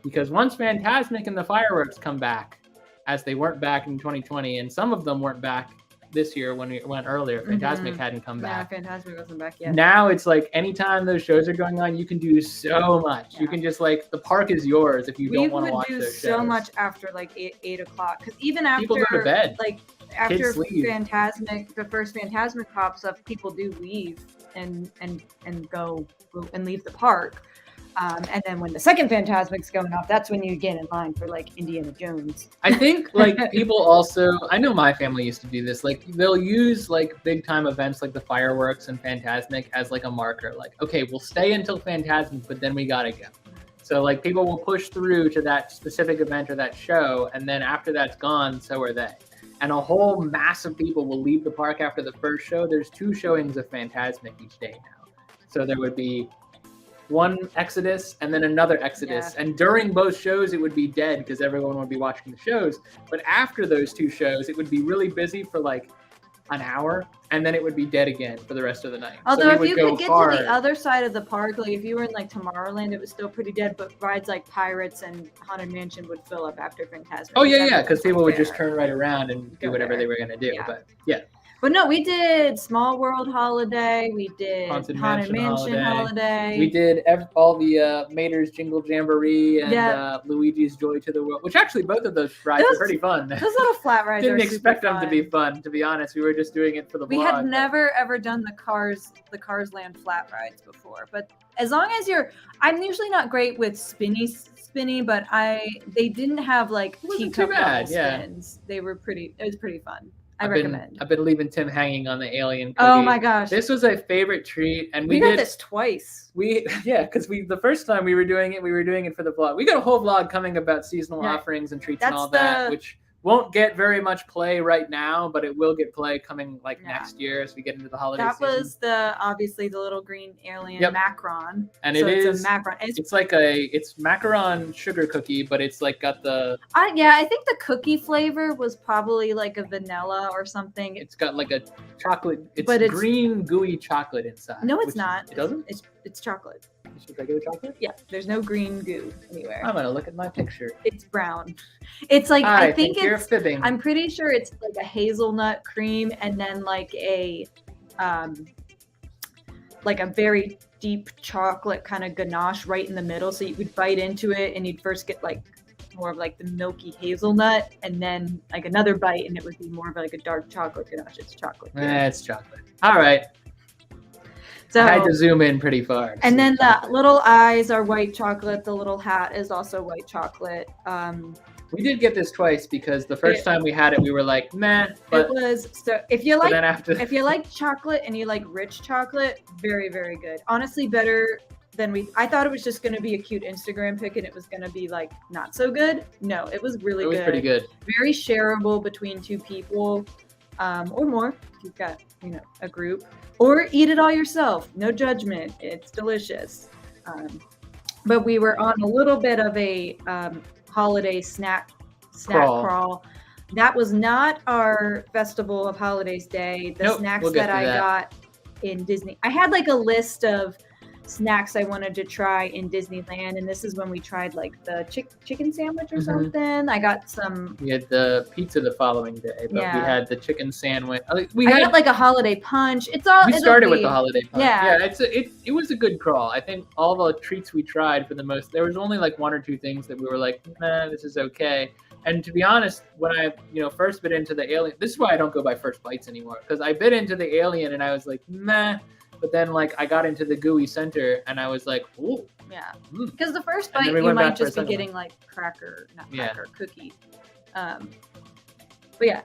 Because once Fantasmic and the fireworks come back, as they weren't back in 2020, and some of them weren't back this year when we went earlier, Fantasmic hadn't come back. Yeah, Fantasmic wasn't back yet. Now it's like anytime those shows are going on, you can do so much. Yeah. You can just like, the park is yours if you don't want to watch those shows. We would do so much after like 8 o'clock, because even after people go to bed, like after Fantasmic, the first Fantasmic pops up, people do leave and go and leave the park. And then when the second Fantasmic's going off, that's when you get in line for like Indiana Jones. I think like people also, I know my family used to do this, like they'll use like big time events like the fireworks and Fantasmic as like a marker. Like, okay, we'll stay until Fantasmic, but then we gotta go. So like people will push through to that specific event or that show, and then after that's gone, so are they. And a whole mass of people will leave the park after the first show. There's 2 showings of Fantasmic each day now. So there would be one exodus and then another exodus, and during both shows it would be dead because everyone would be watching the shows, but after those 2 shows it would be really busy for like an hour, and then it would be dead again for the rest of the night. Although if you could get to the other side of the park, like if you were in like Tomorrowland, it was still pretty dead, but rides like Pirates and Haunted Mansion would fill up after Fantasmic. Oh yeah, because people would just turn right around and do whatever they were going to do. But no, we did Small World Holiday, we did Haunted Mansion Holiday. We did all the Mater's Jingle Jamboree and Luigi's Joy to the World, which actually both of those rides were pretty fun. Those little flat rides Didn't expect them to be fun, to be honest. We were just doing it for the vlog. We had never ever done the Cars Land flat rides before, but as long as I'm usually not great with spinny, but they didn't have like teacup level spins. It was pretty fun. I recommend. I've been leaving Tim hanging on the alien cookie. Oh my gosh. This was a favorite treat, and we got this twice. Because the first time we were doing it for the vlog. We got a whole vlog coming about seasonal offerings and treats and all that, which won't get very much play right now, but it will get play coming next year as we get into the holiday season. That was obviously the little green alien macaron. And it's a macaron. It's like it's macaron sugar cookie, but it's like got the... I think the cookie flavor was probably like a vanilla or something. It's got like a chocolate, it's green gooey chocolate inside. No, it's not. It doesn't? It's chocolate. It's just regular chocolate? Yeah, there's no green goo anywhere. I'm gonna look at my picture. It's brown. It's like I think you're fibbing. I'm pretty sure it's like a hazelnut cream and then like a very deep chocolate kind of ganache right in the middle. So you would bite into it and you'd first get like more of like the milky hazelnut, and then like another bite and it would be more of like a dark chocolate ganache. It's chocolate. It's chocolate. All right. So, I had to zoom in pretty far. And then the little eyes are white chocolate. The little hat is also white chocolate. We did get this twice because the first time we had it, we were like, meh. But it was if you like chocolate and you like rich chocolate, very, very good. Honestly, better than I thought it was just going to be a cute Instagram pic and it was going to be like not so good. No, it was really good. It was pretty good. Very shareable between 2 people or more if you've got a group. Or eat it all yourself. No judgment. It's delicious. But we were on a little bit of a holiday snack snack crawl. That was not our Festival of Holidays day. The snacks that I got in Disney. I had like a list of snacks I wanted to try in Disneyland, and this is when we tried like the chicken sandwich or something. I got some. We had the pizza the following day, but we had the chicken sandwich. I got like a holiday punch. It's all. We started with the holiday punch. Yeah, it was a good crawl. I think all the treats we tried for the most. There was only like one or two things that we were like, nah, this is okay. And to be honest, when I first bit into the alien, this is why I don't go by first bites anymore, because I bit into the alien and I was like, nah. But then, like, I got into the gooey center, and I was like, "Ooh, yeah." Because the first bite, you might just be getting like cookie. But yeah,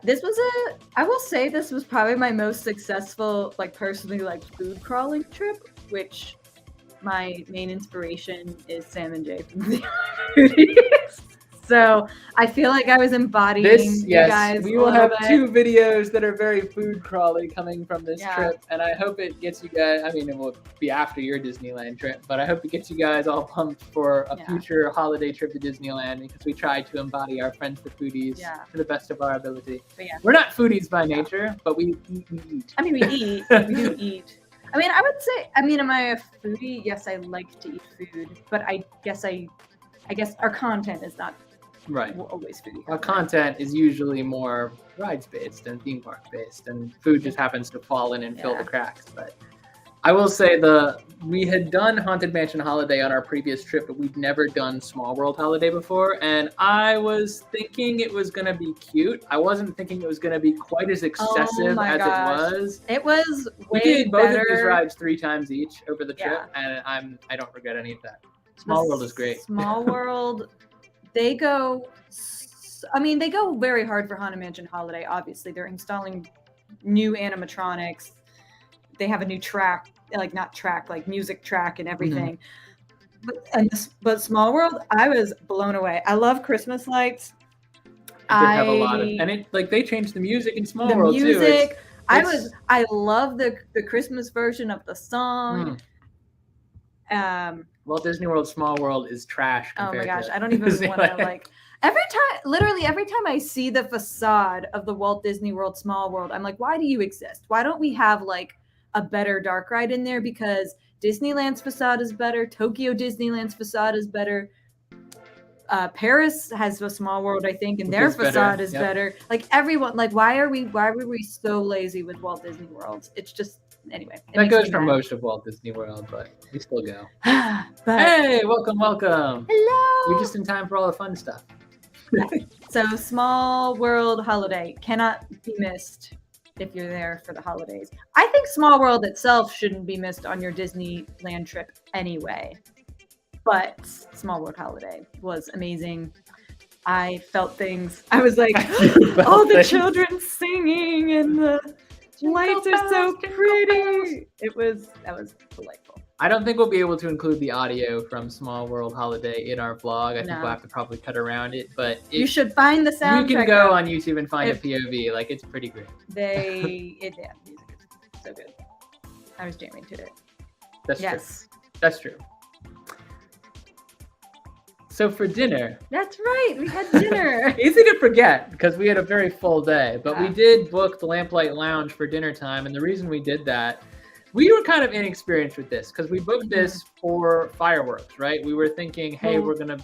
I will say this was probably my most successful, like personally, like food crawling trip. Which my main inspiration is Sam and Jay from the Foodies. So I feel like I was embodying this. You guys. We will have 2 videos that are very food crawly coming from this trip, and I hope it gets you guys. I mean, it will be after your Disneyland trip, but I hope it gets you guys all pumped for a future holiday trip to Disneyland, because we try to embody our friends the foodies to the best of our ability. We're not foodies by nature, but we eat. I mean, we eat. We do eat. I mean, I would say. I mean, am I a foodie? Yes, I like to eat food, but I guess our content is not. Right. Always foodie. Our content is usually more rides based and theme park based, and food just happens to fall in and fill the cracks. But I will say we had done Haunted Mansion Holiday on our previous trip, but we'd never done Small World Holiday before, and I was thinking it was going to be cute. I wasn't thinking it was going to be quite as excessive as it was. It was way we did both better. of these rides 3 times each over the trip, and I don't regret any of that. Small World is great. Small World. They go very hard for Haunted Mansion Holiday. Obviously, they're installing new animatronics. They have a new track, like music track and everything. But Small World, I was blown away. I love Christmas lights. I have a lot of, and they changed the music in Small World too. I love the Christmas version of the song. Walt Disney World Small World is trash. Oh my gosh, I don't even want to like. Every time I see the facade of the Walt Disney World Small World, I'm like, why do you exist? Why don't we have like a better dark ride in there? Because Disneyland's facade is better. Tokyo Disneyland's facade is better. Paris has a Small World, I think, and their facade is better. Like everyone, like why were we so lazy with Walt Disney World? It's just. Anyway, that goes for most of Walt Disney World, but we still go. Hey, welcome. Hello. You're just in time for all the fun stuff. So Small World Holiday cannot be missed if you're there for the holidays. I think Small World itself shouldn't be missed on your Disneyland trip anyway. But Small World Holiday was amazing. I felt things. I was like, the children singing and the lights are so pretty. That was delightful. I don't think we'll be able to include the audio from Small World Holiday in our vlog. I think we'll have to probably cut around it. But you should find the soundtrack. You can go on YouTube and find a POV. Like, it's pretty great. Music is so good. I was jamming to it. That's true. That's true. So for dinner. That's right. We had dinner. Easy to forget because we had a very full day. But we did book the Lamplight Lounge for dinner time. And the reason we did that, we were kind of inexperienced with this because we booked this for fireworks, right? We were thinking, hey, we're going to...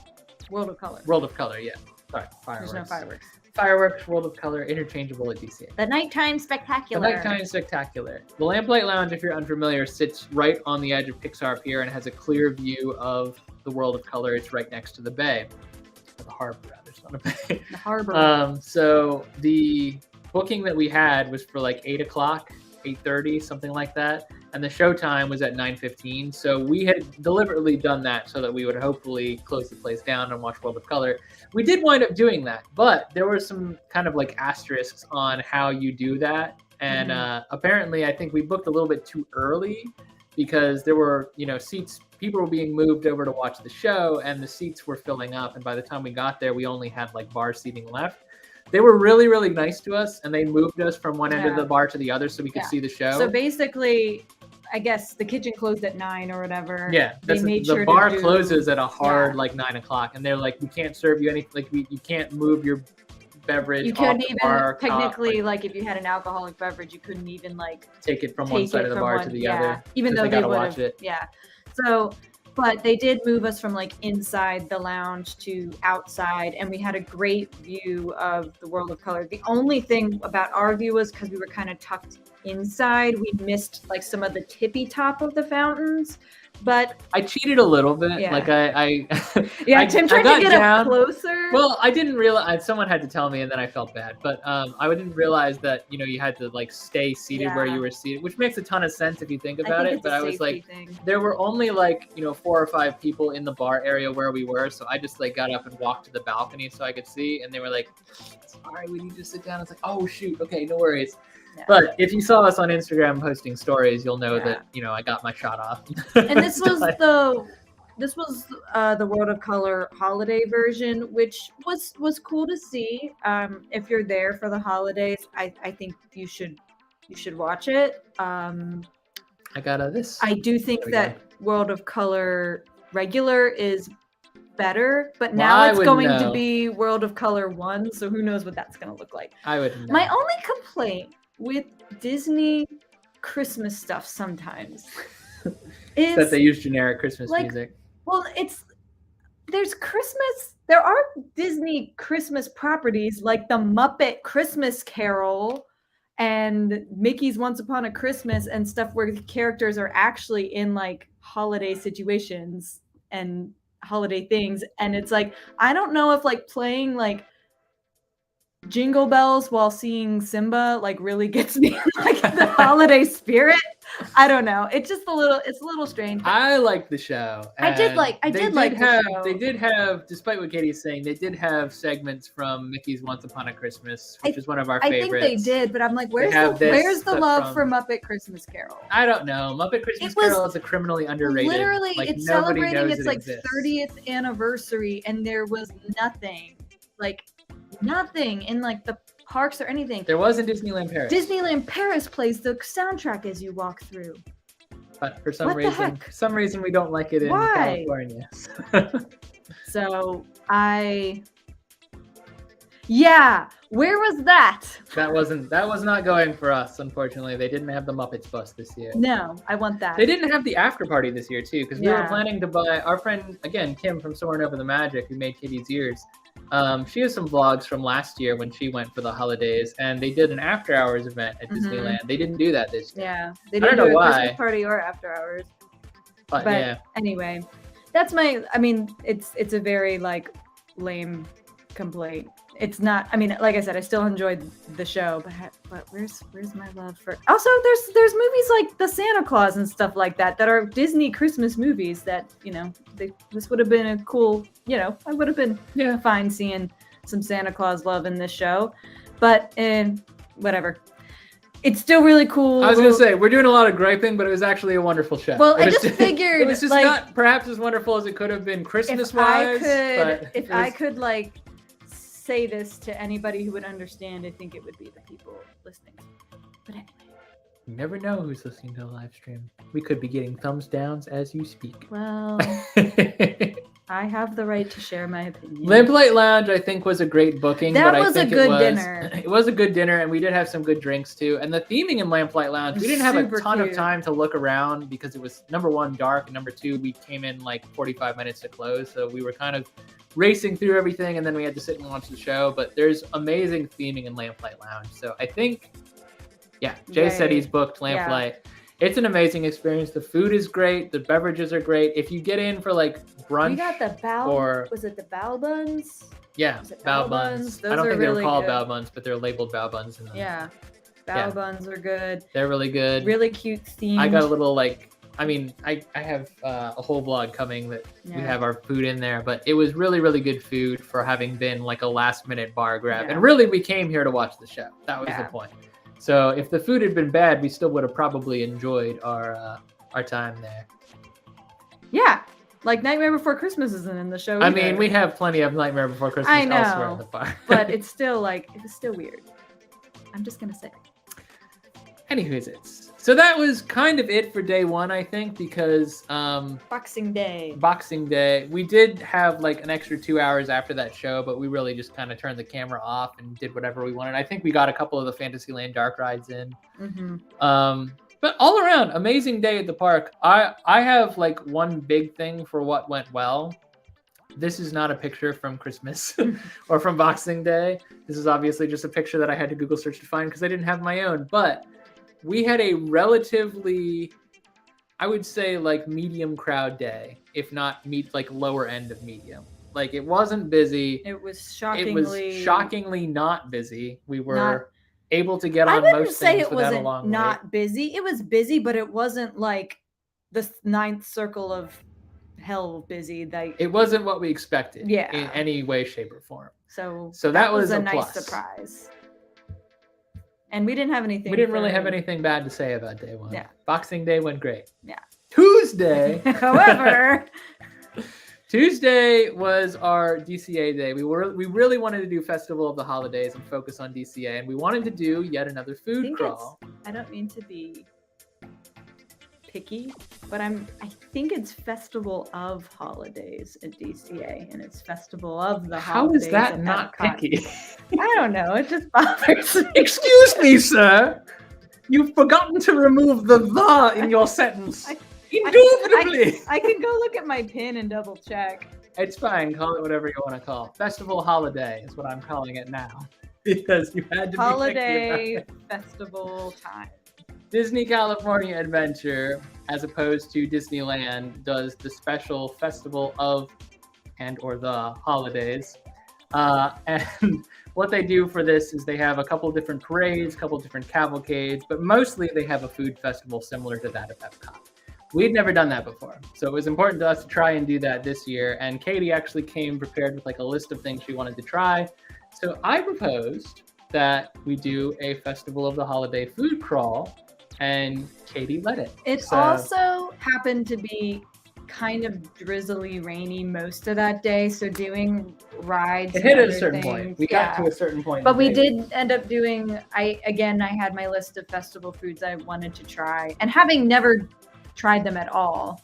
World of Color. World of Color, yeah. Sorry, fireworks. There's no fireworks. Fireworks, World of Color, interchangeable at DCA. The Nighttime Spectacular. The Nighttime Spectacular. The Lamplight Lounge, if you're unfamiliar, sits right on the edge of Pixar Pier and has a clear view of the World of Color. It's right next to the bay. Or the harbor, rather. It's not a bay. The harbor. So the booking that we had was for like 8 o'clock, 8:30, something like that. And the show time was at 9:15. So we had deliberately done that so that we would hopefully close the place down and watch World of Color. We did wind up doing that, but there were some kind of like asterisks on how you do that. And apparently I think we booked a little bit too early because there were, seats, people were being moved over to watch the show and the seats were filling up. And by the time we got there, we only had like bar seating left. They were really, really nice to us and they moved us from one end of the bar to the other so we could see the show. So basically, I guess the kitchen closed at 9 or whatever. Yeah, they made the sure bar to do, closes at a hard like 9 o'clock, and they're like, we can't serve you any, like you can't move your beverage. You off couldn't the even bar technically top, like if you had an alcoholic beverage, you couldn't even like take it from one side of the bar to the other. Even though they they gotta would watch have, it. yeah. So, but they did move us from like inside the lounge to outside, and we had a great view of the World of Color. The only thing about our view was because we were kind of tucked inside, we missed like some of the tippy top of the fountains. But I cheated a little bit. Yeah. Like I yeah, I- Tim I tried got to get down. up closer. Well, I didn't realize. Someone had to tell me, and then I felt bad. But I didn't realize that you had to like stay seated where Yeah. you were seated, which makes a ton of sense if you think I about think it. it's But a I was safety like, thing. there were only like 4 or 5 people in the bar area where we were, so I just like got up and walked to the balcony so I could see, and they were like, "Sorry, we need to sit down." I was like, "Oh shoot, okay, no worries." Yeah. But if you saw us on Instagram posting stories, you'll know Yeah. that I got my shot off. And this was the World of Color holiday version, which was cool to see. If you're there for the holidays, I think you should watch it. I got this. I do think There we that World of Color regular is better, but Well, now I it's would going to know. be World of Color 1, so who knows what that's going to look like. I would know. My only complaint with Disney Christmas stuff sometimes is that they use generic Christmas like, music. well, there are Disney Christmas properties like the Muppet Christmas Carol and Mickey's Once Upon a Christmas and stuff where the characters are actually in like holiday situations and holiday things. And it's like, I don't know if like playing like Jingle Bells while seeing Simba like really gets me like the holiday spirit. I don't know. It's just it's a little strange. I liked the show. I did like the show. They did have, despite what Katie's saying, they did have segments from Mickey's Once Upon a Christmas, which is one of our I favorites. think they did, but I'm like, where's the love for Muppet Christmas Carol? I don't know. Muppet Christmas Carol is a criminally underrated. Literally, like, it's nobody celebrating knows its it like exists. 30th anniversary, and there was nothing in like the parks or anything. There was in Disneyland Paris. Disneyland Paris plays the soundtrack as you walk through. But for some What the reason, heck? we don't like it in Why? California. So where was that? That was not going for us, unfortunately. They didn't have the Muppets bus this year. No, I want that. They didn't have the after party this year too, because we were Yeah. planning to buy our friend again, Kim from Soaring Over the Magic, who made Kitty's Ears. She has some vlogs from last year when she went for the holidays, and they did an after hours event at Disneyland. They didn't do that this year. Yeah, they I don't didn't know do a why. Christmas party or after hours. But But yeah, anyway, that's it's a very like lame complaint. It's not, like I said, I still enjoyed the show, but where's my love for, also there's movies like the Santa Claus and stuff like that are Disney Christmas movies that, this would have been a cool, I would have been fine seeing some Santa Claus love in this show, but whatever. It's still really cool. I was gonna say we're doing a lot of griping, but it was actually a wonderful show. Well, I just figured it was just like, not perhaps as wonderful as it could have been Christmas-wise. If I could like say this to anybody who would understand, I think it would be the people listening. But anyway, you never know who's listening to the live stream. We could be getting thumbs downs as you speak. Well, I have the right to share my opinion. Lamplight Lounge, I think, was a great booking. That but was I a think good dinner. It was a good dinner, and we did have some good drinks too. And the theming in Lamplight Lounge, we didn't have a Super ton of cute. time to look around because it was number one dark, and number two we came in like 45 minutes to close, so we were kind of racing through everything, and then we had to sit and watch the show. But there's amazing theming in Lamplight Lounge, so I think, Jay said he's booked Lamplight. Yeah. It's an amazing experience. The food is great. The beverages are great. If you get in for like brunch, we got the bao. Was it the bao buns? Yeah, bao buns. I don't think they were called bao buns, but they're labeled bao buns in them. Yeah, bao buns are good. They're really good. Really cute theme. I got a little like, I have a whole vlog coming that we have our food in there, but it was really, really good food for having been like a last minute bar grab. And really, we came here to watch the show. That was the point. So if the food had been bad, we still would have probably enjoyed our time there. Yeah. Like Nightmare Before Christmas isn't in the show either. I mean, we have plenty of Nightmare Before Christmas elsewhere in the bar. But it's still like, it was still weird. I'm just going to say. Anyways, So that was kind of it for day one, I think, because Boxing Day. Boxing Day, we did have like an extra 2 hours after that show, but we really just kind of turned the camera off and did whatever we wanted. I think we got a couple of the Fantasyland dark rides in. But all around, amazing day at the park. I have like one big thing for what went well. This is not a picture from Christmas or from Boxing Day. This is obviously just a picture that I had to Google search to find because I didn't have my own. But we had a relatively, I would say, like medium crowd day, if not like lower end of medium. Like it wasn't busy. It was shockingly not busy. We were able to get on most things without a long wait. Not busy. It was busy, but it wasn't like the ninth circle of hell busy. Like it wasn't what we expected. Yeah. In any way, shape, or form. So that was a nice plus. Surprise. And we didn't have anything. We didn't really have anything bad to say about day one. Yeah. Boxing Day went great. Yeah. Tuesday. However. Tuesday was our DCA day. We really wanted to do Festival of the Holidays and focus on DCA, and we wanted to do yet another food crawl. I don't mean to be picky, but I think it's Festival of Holidays at DCA, and it's Festival of the Holidays. How is that not picky? I don't know. It just bothers me. Excuse me, sir. You've forgotten to remove the in your sentence. Indubitably. I can go look at my pin and double check. It's fine. Call it whatever you want to call. Festival Holiday is what I'm calling it now. Because you had to Holiday Festival time. Disney California Adventure, as opposed to Disneyland, does the special Festival of and/or the Holidays. And what they do for this is they have a couple different parades, a couple different cavalcades, but mostly they have a food festival similar to that of Epcot. We'd never done that before, so it was important to us to try and do that this year. And Katie actually came prepared with like a list of things she wanted to try. So I proposed that we do a Festival of the Holiday food crawl, and Katie led it. It also happened to be kind of drizzly, rainy most of that day, so doing rides. It hit at a certain point. We got to a certain point. But we did end up doing. I had my list of festival foods I wanted to try, and having never tried them at all.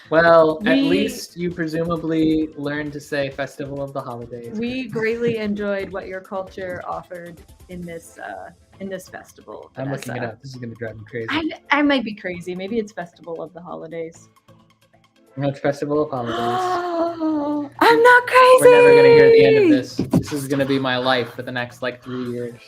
Well, at least you presumably learned to say Festival of the Holidays. We greatly enjoyed what your culture offered in this festival. I'm looking it up. This is going to drive me crazy. I might be crazy. Maybe it's Festival of the Holidays. No, it's Festival of Holidays. I'm not crazy. We're never going to hear the end of this. This is going to be my life for the next 3 years.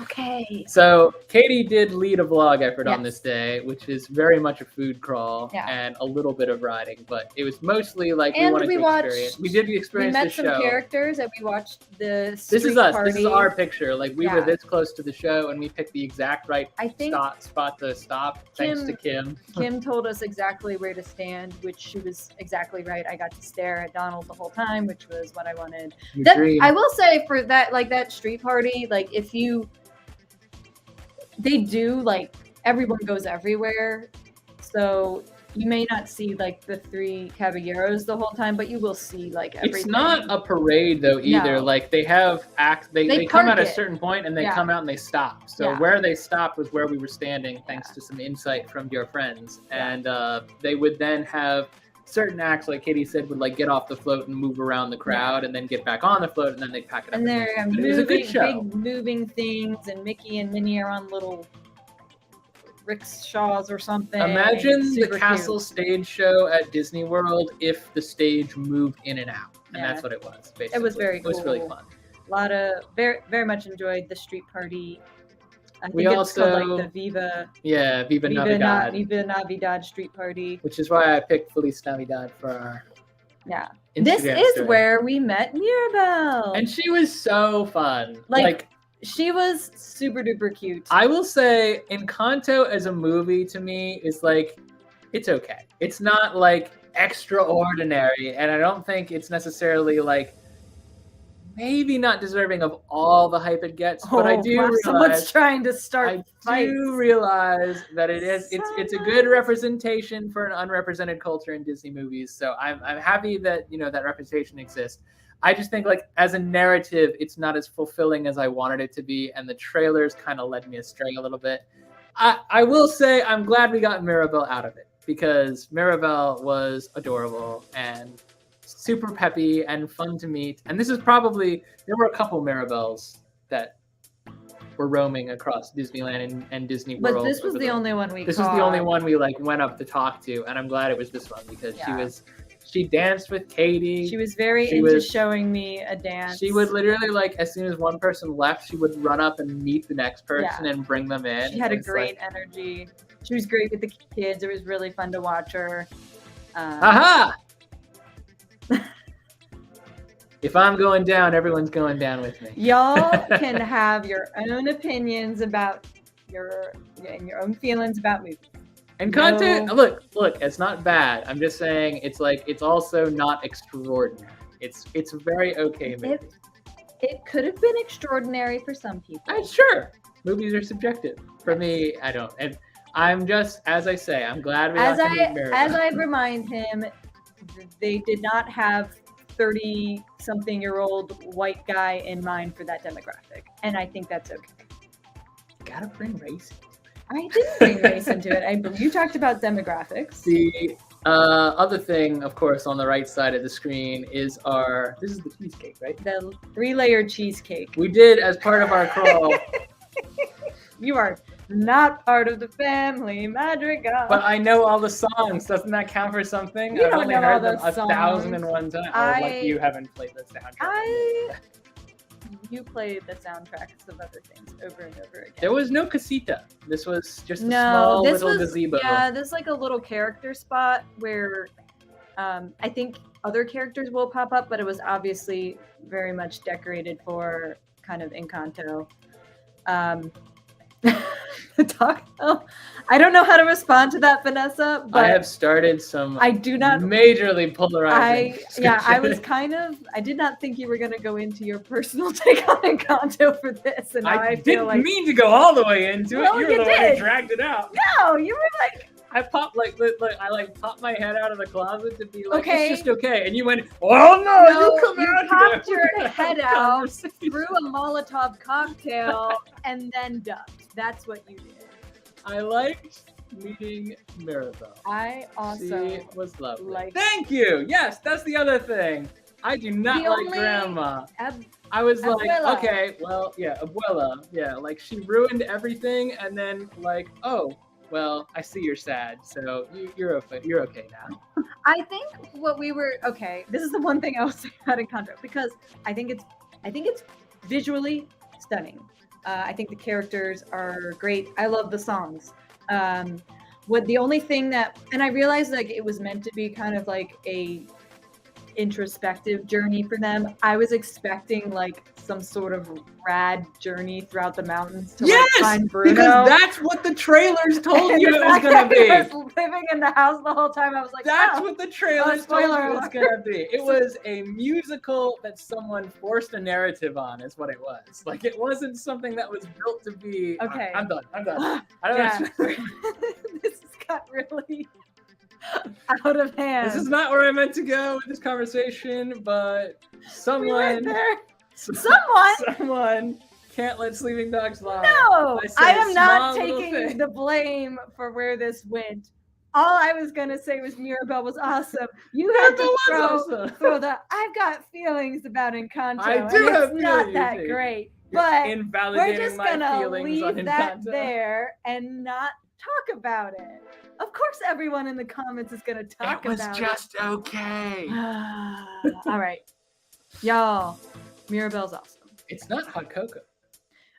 Okay. So Katie did lead a vlog effort on this day, which is very much a food crawl and a little bit of riding, but it was mostly like we wanted to experience. We did experience the show. We met some characters and we watched the street This is us. party. This is our picture. Like we were this close to the show and we picked the exact right spot to stop. Thanks to Kim. Kim told us exactly where to stand, which she was exactly right. I got to stare at Donald the whole time, which was what I wanted. I will say for that, like that street party, like if you they do like everyone goes everywhere, so you may not see like the three caballeros the whole time, but you will see like everything. It's not a parade though either. No. Like they have they come at a certain point and they come out and they stop. So where they stopped was where we were standing, thanks to some insight from your friends. And they would then have certain acts, like Katie said, would like get off the float and move around the crowd and then get back on the float and then they pack it up. And they're it was a good show. Big moving things, and Mickey and Minnie are on little rickshaws or something. Imagine the castle stage show at Disney World if the stage moved in and out. And that's what it was, basically. It was very cool. It was really fun. A lot of, very much enjoyed the street party. I think we it's also called like the Viva Navidad. Viva Navidad street party. Which is why I picked Feliz Navidad for our Instagram This is story. where we met Mirabelle. And she was so fun. Like she was super duper cute. I will say Encanto as a movie to me is like, it's okay. It's not like extraordinary. And I don't think it's necessarily like maybe not deserving of all the hype it gets, but I do realize someone's trying to start. I do realize that it is. It's a good representation for an unrepresented culture in Disney movies. So I'm happy that that representation exists. I just think like as a narrative, it's not as fulfilling as I wanted it to be, and the trailers kind of led me astray a little bit. I will say I'm glad we got Mirabelle out of it, because Mirabelle was adorable and super peppy and fun to meet. And this is probably, there were a couple Mirabelles that were roaming across Disneyland and Disney World. But this was the only one we This caught. was the only one we like went up to talk to, and I'm glad it was this one, because she danced with Katie. She was very into showing me a dance. She would literally, like, as soon as one person left, she would run up and meet the next person and bring them in. She had a great energy. She was great with the kids. It was really fun to watch her. Aha! If I'm going down, everyone's going down with me. Y'all can have your own opinions about your own feelings about movies. And content, look, it's not bad. I'm just saying it's like, it's also not extraordinary. It's a very okay movie. It could have been extraordinary for some people. Sure. Movies are subjective. For me, I don't. And I'm just, as I say, I'm glad we got to meet Mirabelle. As I remind him, they did not have 30-something-year-old white guy in mind for that demographic. And I think that's okay. Gotta bring race. I didn't bring race into it. You talked about demographics. The other thing, of course, on the right side of the screen is this is the cheesecake, right? The 3-layer cheesecake. We did as part of our crawl. You are not part of the family madrigal. But I know all the songs. Doesn't that count for something? I've only heard them 1,001 times. Like you haven't played the soundtrack. You played the soundtracks of other things over and over again. There was no casita. This was just a small little gazebo. Yeah, this is like a little character spot where I think other characters will pop up, but it was obviously very much decorated for kind of Encanto. I don't know how to respond to that, Vanessa, but I have started some I do not majorly polarizing. I did not think you were going to go into your personal take on Encanto for this, and I didn't mean to go all the way into it. You were the one who dragged it out. No, you were like, I popped popped my head out of the closet to be like, it's just okay. And you went, oh no, you come out here. You popped your head out, threw a Molotov cocktail, and then ducked. That's what you did. I liked meeting Mirabelle. I also she was lovely. Thank you. Yes, that's the other thing. I do not like Grandma. I was like, okay, well, yeah, Abuela. Yeah, like she ruined everything, and then like, oh, well, I see you're sad, so you're okay now. I think this is the one thing I was saying about Encanto, because I think it's visually stunning. I think the characters are great. I love the songs. The only thing and I realized like it was meant to be kind of like a introspective journey for them. I was expecting like some sort of rad journey throughout the mountains to find Bruno. Because that's what the trailers told you it was gonna be. I was living in the house the whole time. I was like, that's what the trailers told you it was gonna be. It was a musical that someone forced a narrative on, is what it was. Like it wasn't something that was built to be. Okay, I'm done. I don't know. This has got really out of hand. This is not where I meant to go with this conversation, but someone can't let sleeping dogs lie. No, I am not taking the blame for where this went. All I was gonna say was Mirabelle was awesome. You had to throw the I've got feelings about Encanto. I do have it's not that great. But we're just gonna leave that there and not talk about it. Of course, everyone in the comments is going to talk about it. It was just okay. All right. Y'all, Mirabelle's awesome. It's not hot cocoa.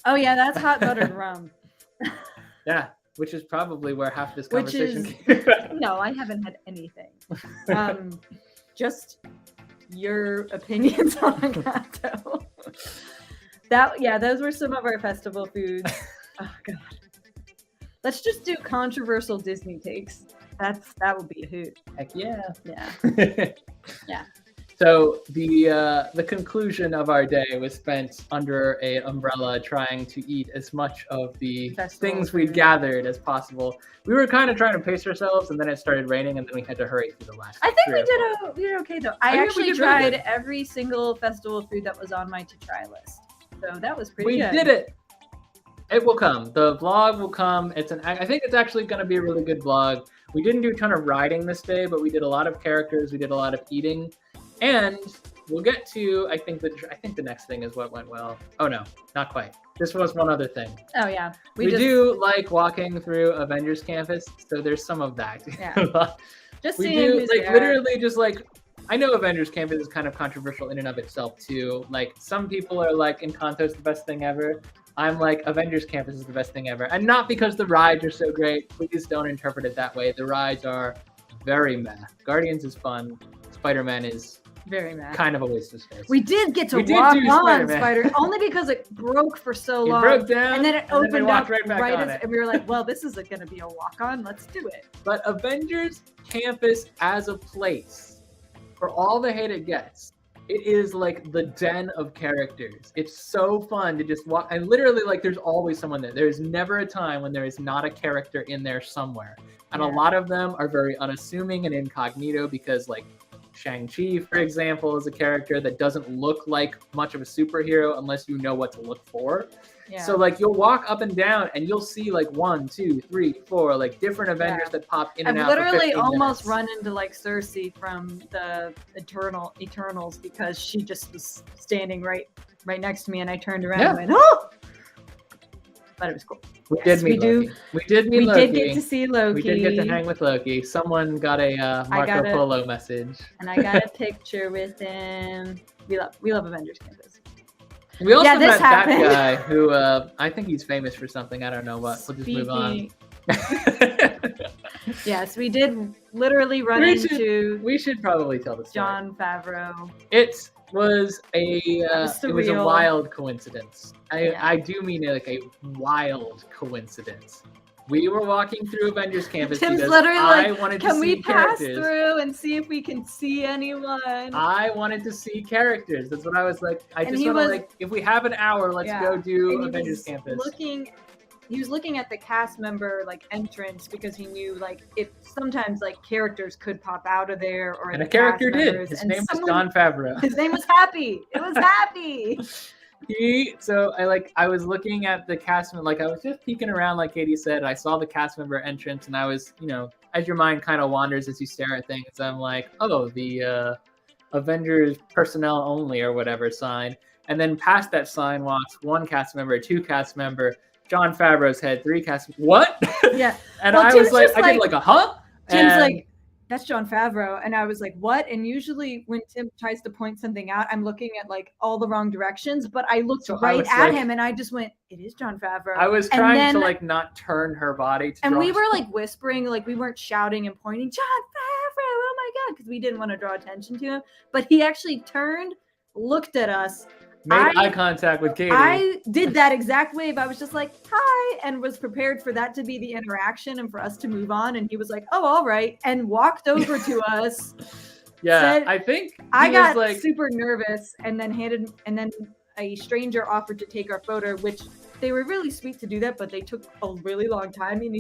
Oh, yeah, that's hot buttered rum. Yeah, which is probably where half this conversation came from. No, I haven't had anything. Just your opinions on Encanto. Those were some of our festival foods. Oh, God. Let's just do controversial Disney takes. That would be a hoot. Heck yeah. Yeah. Yeah. So the conclusion of our day was spent under an umbrella trying to eat as much of the Festival things we'd food. gathered as possible. We were kind of trying to pace ourselves, and then it started raining, and then we had to hurry through the last. I think 3 we or 4. did okay though. I I think we actually did really tried good. every single festival food that was on my to try list, so that was pretty We good. did it. It will come. The vlog will come. I think it's actually going to be a really good vlog. We didn't do a ton of riding this day, but we did a lot of characters. We did a lot of eating, and we'll get to. I think the next thing is what went well. Oh no, not quite. This was one other thing. Oh yeah, We do like walking through Avengers Campus, so there's some of that. Yeah. Just We seeing do who's like there. literally just like. I know Avengers Campus is kind of controversial in and of itself too. Like some people are like Encanto's the best thing ever. I'm like Avengers Campus is the best thing ever, and not because the rides are so great. Please don't interpret it that way. The rides are very meh. Guardians is fun. Spider-Man is very mad. kind of a waste of space. We did get to We did walk do on Spider-Man. Spider only because it broke for so It long. broke down, and then it we opened walked up right back on as, it. and we were like, well, this isn't going to be a walk on. Let's do it. But Avengers Campus as a place, for all the hate it gets, it is like the den of characters. It's so fun to just walk. And literally, like, there's always someone there. There's never a time when there is not a character in there somewhere. And Yeah. a lot of them are very unassuming and incognito because, like, Shang-Chi, for example, is a character that doesn't look like much of a superhero unless you know what to look for. Yeah. So like you'll walk up and down and you'll see like 1, 2, 3, 4 like different Avengers Yeah. that pop in I've and out. for literally 15 almost minutes. run into like Cersei from the Eternals because she just was standing right next to me, and I turned around Yeah. and went, oh! But it was cool. We Yes, did meet we do. Loki. We did meet We Loki. did get to see Loki. We did get to hang with Loki. Someone got a Marco got a- Polo message. and I got a picture with him. We love Avengers Campus. We also Yeah, this met happened. that guy who I think he's famous for something. I don't know what. We'll just move on. Yes, we did literally run into We should probably tell the story. John Favreau. It was a was it was a surreal. wild coincidence. Yeah. I do mean it like a wild coincidence. We were walking through Avengers Campus Tim's because literally I like, wanted to can see we pass characters. through and see if we can see anyone? I wanted to see characters. That's what I was like. I And just he want to was- like, if we have an hour, let's Yeah. go do And he Avengers was Campus. He was looking at the cast member like entrance because he knew like if sometimes like characters could pop out of there or And the a character cast did. members, His and name was someone- John Favreau. His name was Happy. It was Happy. I was looking at the cast member, like I was just peeking around, like Katie said. I saw the cast member entrance, and I was, as your mind kind of wanders as you stare at things, I'm like, oh, the Avengers personnel only or whatever sign. And then past that sign walks 1 cast member, 2 cast member, John Favreau's head, 3 cast. What? Yeah. And Well, I Tim's was like, just I did like- like a huh? Tim's And- like, that's John Favreau. And I was like, what? And usually when Tim tries to point something out, I'm looking at like all the wrong directions, but I looked So I right was at like- him and I just went, it is John Favreau. I was And trying then- to like not turn her body to And draw we were like whispering, like we weren't shouting and pointing, John Favreau, oh my God, because we didn't want to draw attention to him. But he actually turned, looked at us. made I- eye contact with Katie. I did that exact wave. I was just like, hi, and was prepared for that to be the interaction and for us to move on. And he was like, oh, all right, and walked over to us. yeah, said- I think I he got was like, super nervous and then a stranger offered to take our photo, which they were really sweet to do that, but they took a really long time. And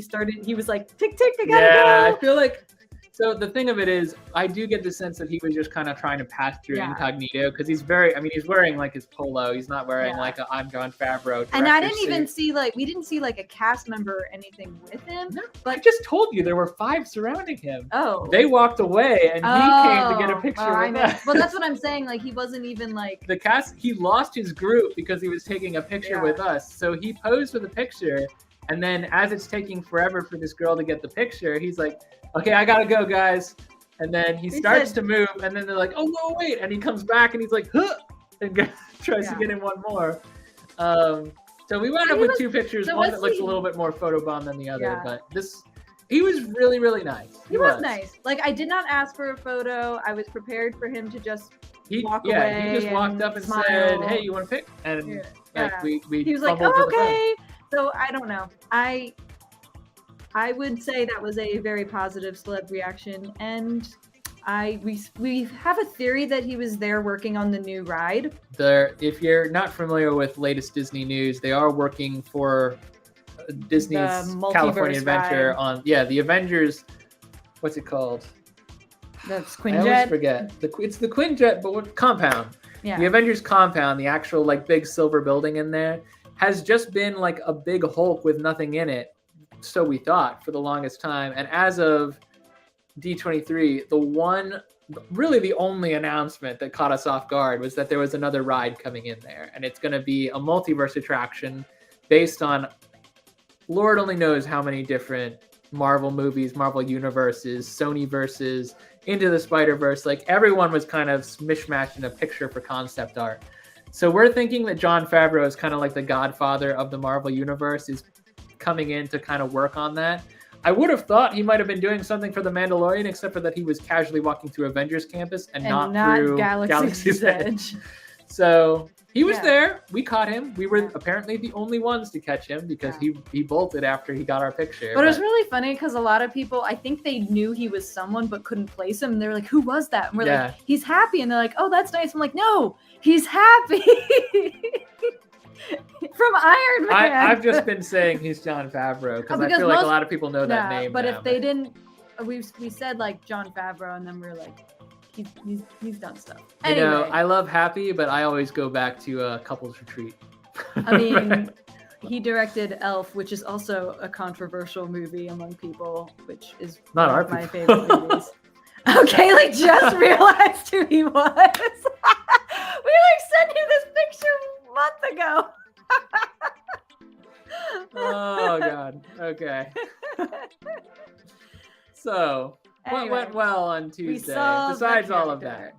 he was like, tick, tick, I gotta yeah, go. I feel like. So the thing of it is, I do get the sense that he was just kind of trying to pass through Yeah. incognito because he's wearing like his polo. He's not wearing Yeah. like a I'm John Favreau. And I director didn't even suit. see we didn't see like a cast member or anything with him. No, I But just told you there were 5 surrounding him. oh, They walked away and he came to get a picture I with know. us. Well, that's what I'm saying. Like he wasn't even like. The cast, he lost his group because he was taking a picture Yeah. with us. So he posed for the picture, and then as it's taking forever for this girl to get the picture, he's like, "Okay, I gotta go, guys." And then he starts to move, and then they're like, "Oh no, wait!" And he comes back, and he's like, "Huh!" and tries to Yeah. get in one more. So we wound up He with was- 2 pictures, so one was that looks he- a little bit more photobomb than the other. Yeah. But he was really, really nice. He was nice. Like I did not ask for a photo. I was prepared for him to just. Walk He away just walked and up and smile. said, "Hey, you want to pick?" And Yeah. like we He was like, fumbled oh, for the phone. okay. So I don't know. I would say that was a very positive celeb reaction, and We have a theory that he was there working on the new ride. If you're not familiar with latest Disney news, they are working for Disney's California Adventure ride. on the Avengers. What's it called? That's I always Quinjet. forget. It's the Quinjet, but what compound? Yeah. The Avengers compound, the actual like big silver building in there, has just been like a big Hulk with nothing in it. So we thought for the longest time, and as of D23, really the only announcement that caught us off guard was that there was another ride coming in there, and it's going to be a multiverse attraction based on Lord only knows how many different Marvel movies, Marvel universes, Sony verses, Into the Spider-Verse. Like everyone was kind of mishmashed in a picture for concept art. So we're thinking that Jon Favreau is kind of like the godfather of the Marvel universe, is coming in to kind of work on that. I would have thought he might have been doing something for The Mandalorian, except for that he was casually walking through Avengers Campus and not through Galaxy's Edge. So he was there. We caught him. We were apparently the only ones to catch him because he bolted after he got our picture. But it was really funny because a lot of people, I think they knew he was someone but couldn't place him. And they were like, who was that? And we're like, he's Happy. And they're like, oh, that's nice. I'm like, no, he's Happy. From Iron Man. I've just been saying he's Jon Favreau because I feel like a lot of people know that name. But now, if they didn't, we said like Jon Favreau, and then we were like, he's done stuff. Anyway. You know, I love Happy, but I always go back to Couples Retreat. I mean, he directed Elf, which is also a controversial movie among people, which is not one of my favorite movies. Okay, like just realized who he was. We like sent you this picture a month ago. Oh God. Okay. So what went well on Tuesday besides all of that?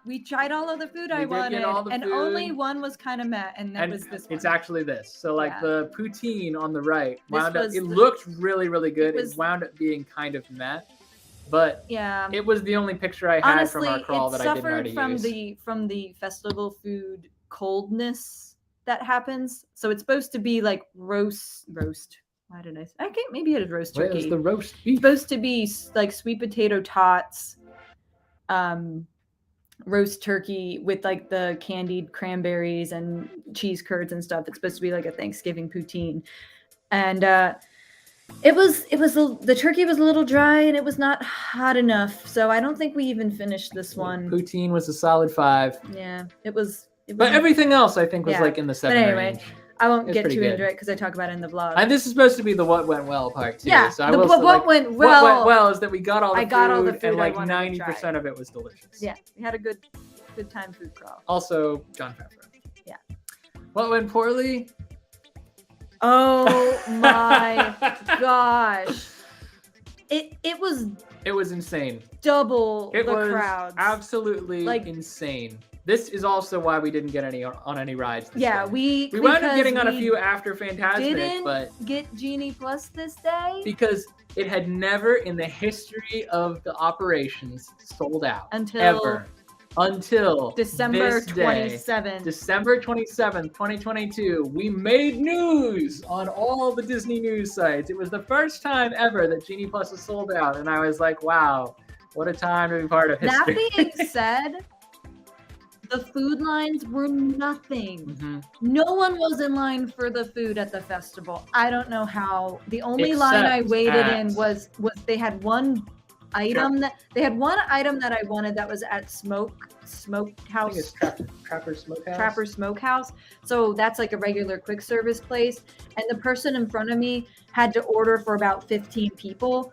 We tried all of the food I wanted, and only one was kind of meh, and that was this one. It's actually this. So like the poutine on the right wound up. It looked really, really good. It wound up being kind of meh. But it was the only picture I had from our crawl that I didn't know how to use. From the festival food coldness that happens. So it's supposed to be like roast. Why did I? Okay, maybe it is roast turkey. Where's the roast beef? It's supposed to be like sweet potato tots, roast turkey with like the candied cranberries and cheese curds and stuff. It's supposed to be like a Thanksgiving poutine, and the turkey was a little dry and it was not hot enough. So I don't think we even finished this one. Poutine was a solid 5. Yeah, it was. But everything else I think was like in the 7 range. I won't get too into it because I talk about it in the vlog. And this is supposed to be the what went well part too. Yeah, so what went well is that we got all the food and like 90% of it was delicious. Yeah, we had a good time food crawl. Also, Jon Favreau. Yeah. What went poorly? Oh my gosh. It was insane. Double the It was crowds. absolutely insane. This is also why we didn't get on any rides this day. we wound up getting on a few after Fantasmic, but get Genie Plus this day because it had never in the history of the operations sold out until December 27th. December 27th, 2022. We made news on all the Disney news sites. It was the first time ever that Genie Plus was sold out, and I was like, wow, what a time to be part of history. That being said, the food lines were nothing. Mm-hmm. No one was in line for the food at the festival. I don't know how. The only line I waited in was they had one item that I wanted that was at Smokehouse. Trapper Smokehouse. Trapper Smokehouse. So that's like a regular quick service place. And the person in front of me had to order for about 15 people.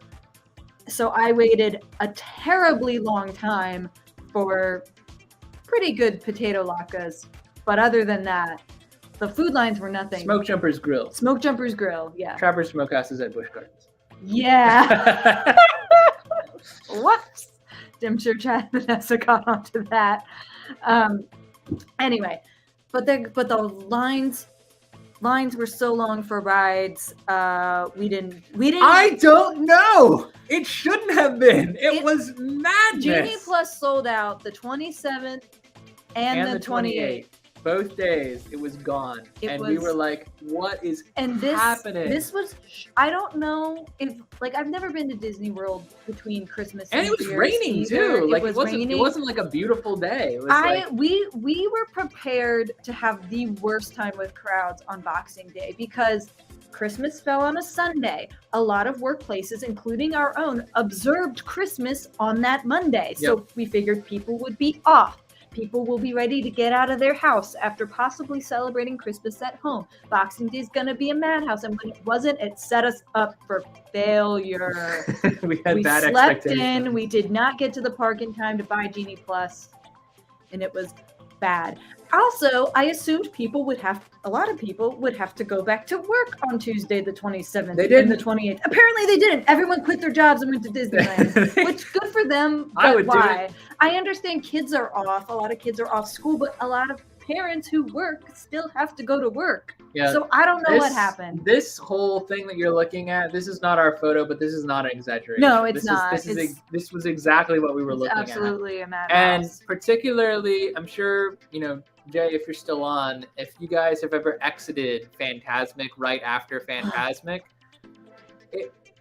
So I waited a terribly long time for pretty good potato latkes. But other than that, the food lines were nothing. Smoke Jumper's Grill. Smoke Jumper's Grill, yeah. Trapper Smokehouse is at Busch Gardens. Yeah. Whoops. I'm sure Chad and Vanessa got onto that. Anyway, but the lines were so long for rides. We didn't. I don't know. It shouldn't have been. It was madness. Genie Plus sold out the 27th and the 28th. both days it was gone, and we were like, "What is happening?" This was, I don't know if, like, I've never been to Disney World between Christmas and it was raining too. Like it wasn't like a beautiful day. It was we were prepared to have the worst time with crowds on Boxing Day because Christmas fell on a Sunday. A lot of workplaces, including our own, observed Christmas on that Monday. So we figured people would be off. People will be ready to get out of their house after possibly celebrating Christmas at home. Boxing Day is going to be a madhouse. And when it wasn't, it set us up for failure. we bad slept in. We did not get to the park in time to buy Genie Plus. And it was bad. Also, I assumed a lot of people would have to go back to work on Tuesday, the 27th and the 28th. Apparently they didn't. Everyone quit their jobs and went to Disneyland, which good for them. But why? I understand kids are off. A lot of kids are off school, but a lot of parents who work still have to go to work. Yeah. So I don't know what happened. This whole thing that you're looking at, this is not our photo, but this is not an exaggeration. No, it's not. This was exactly what we were looking at. Absolutely a madhouse. And particularly, I'm sure, Jay, if you're still on, if you guys have ever exited Fantasmic right after Fantasmic,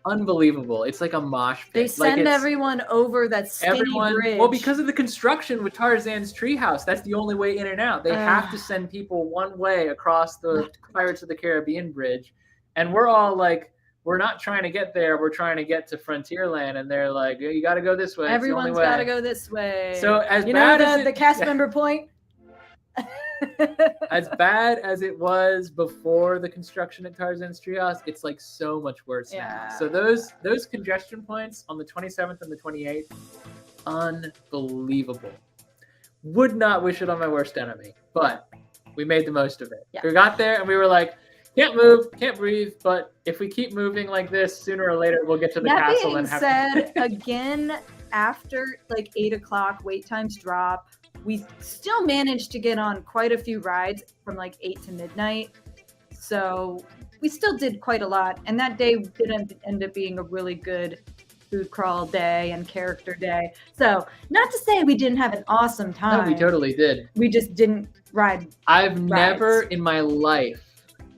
unbelievable. It's like a mosh pit. They send everyone over that skinny bridge. Well, because of the construction with Tarzan's treehouse, that's the only way in and out. They have to send people one way across the Pirates of the Caribbean bridge. And we're all like, we're not trying to get there. We're trying to get to Frontierland. And they're like, you got to go this way. Everyone's got to go this way. So as bad as the cast member point? As bad as it was before the construction at Tarzan's treehouse, it's like so much worse now. So those congestion points on the 27th and the 28th, unbelievable. Would not wish it on my worst enemy, but we made the most of it. Yeah. We got there and we were like, can't move, can't breathe, but if we keep moving like this, sooner or later we'll get to the castle. That being said, again, after like 8 o'clock, wait times drop. We still managed to get on quite a few rides from like 8 to midnight. So we still did quite a lot. And that day did end up being a really good food crawl day and character day. So not to say we didn't have an awesome time. No, we totally did. We just didn't ride. I've never in my life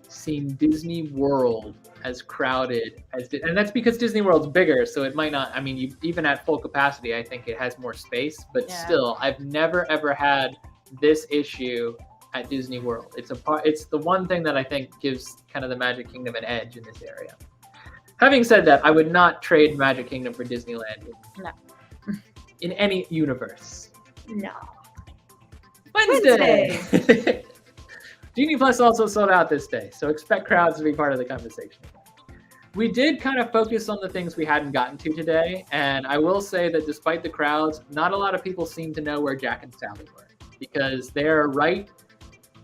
seen Disney World as crowded as and that's because Disney World's bigger, so it might not, even at full capacity I think it has more space, but still I've never ever had this issue at Disney World. It's the one thing that I think gives kind of the Magic Kingdom an edge in this area. Having said that, I would not trade Magic Kingdom for Disneyland in any universe. No. Wednesday. Genie Plus also sold out this day, so expect crowds to be part of the conversation. We did kind of focus on the things we hadn't gotten to today, and I will say that despite the crowds, not a lot of people seem to know where Jack and Sally were, because they're right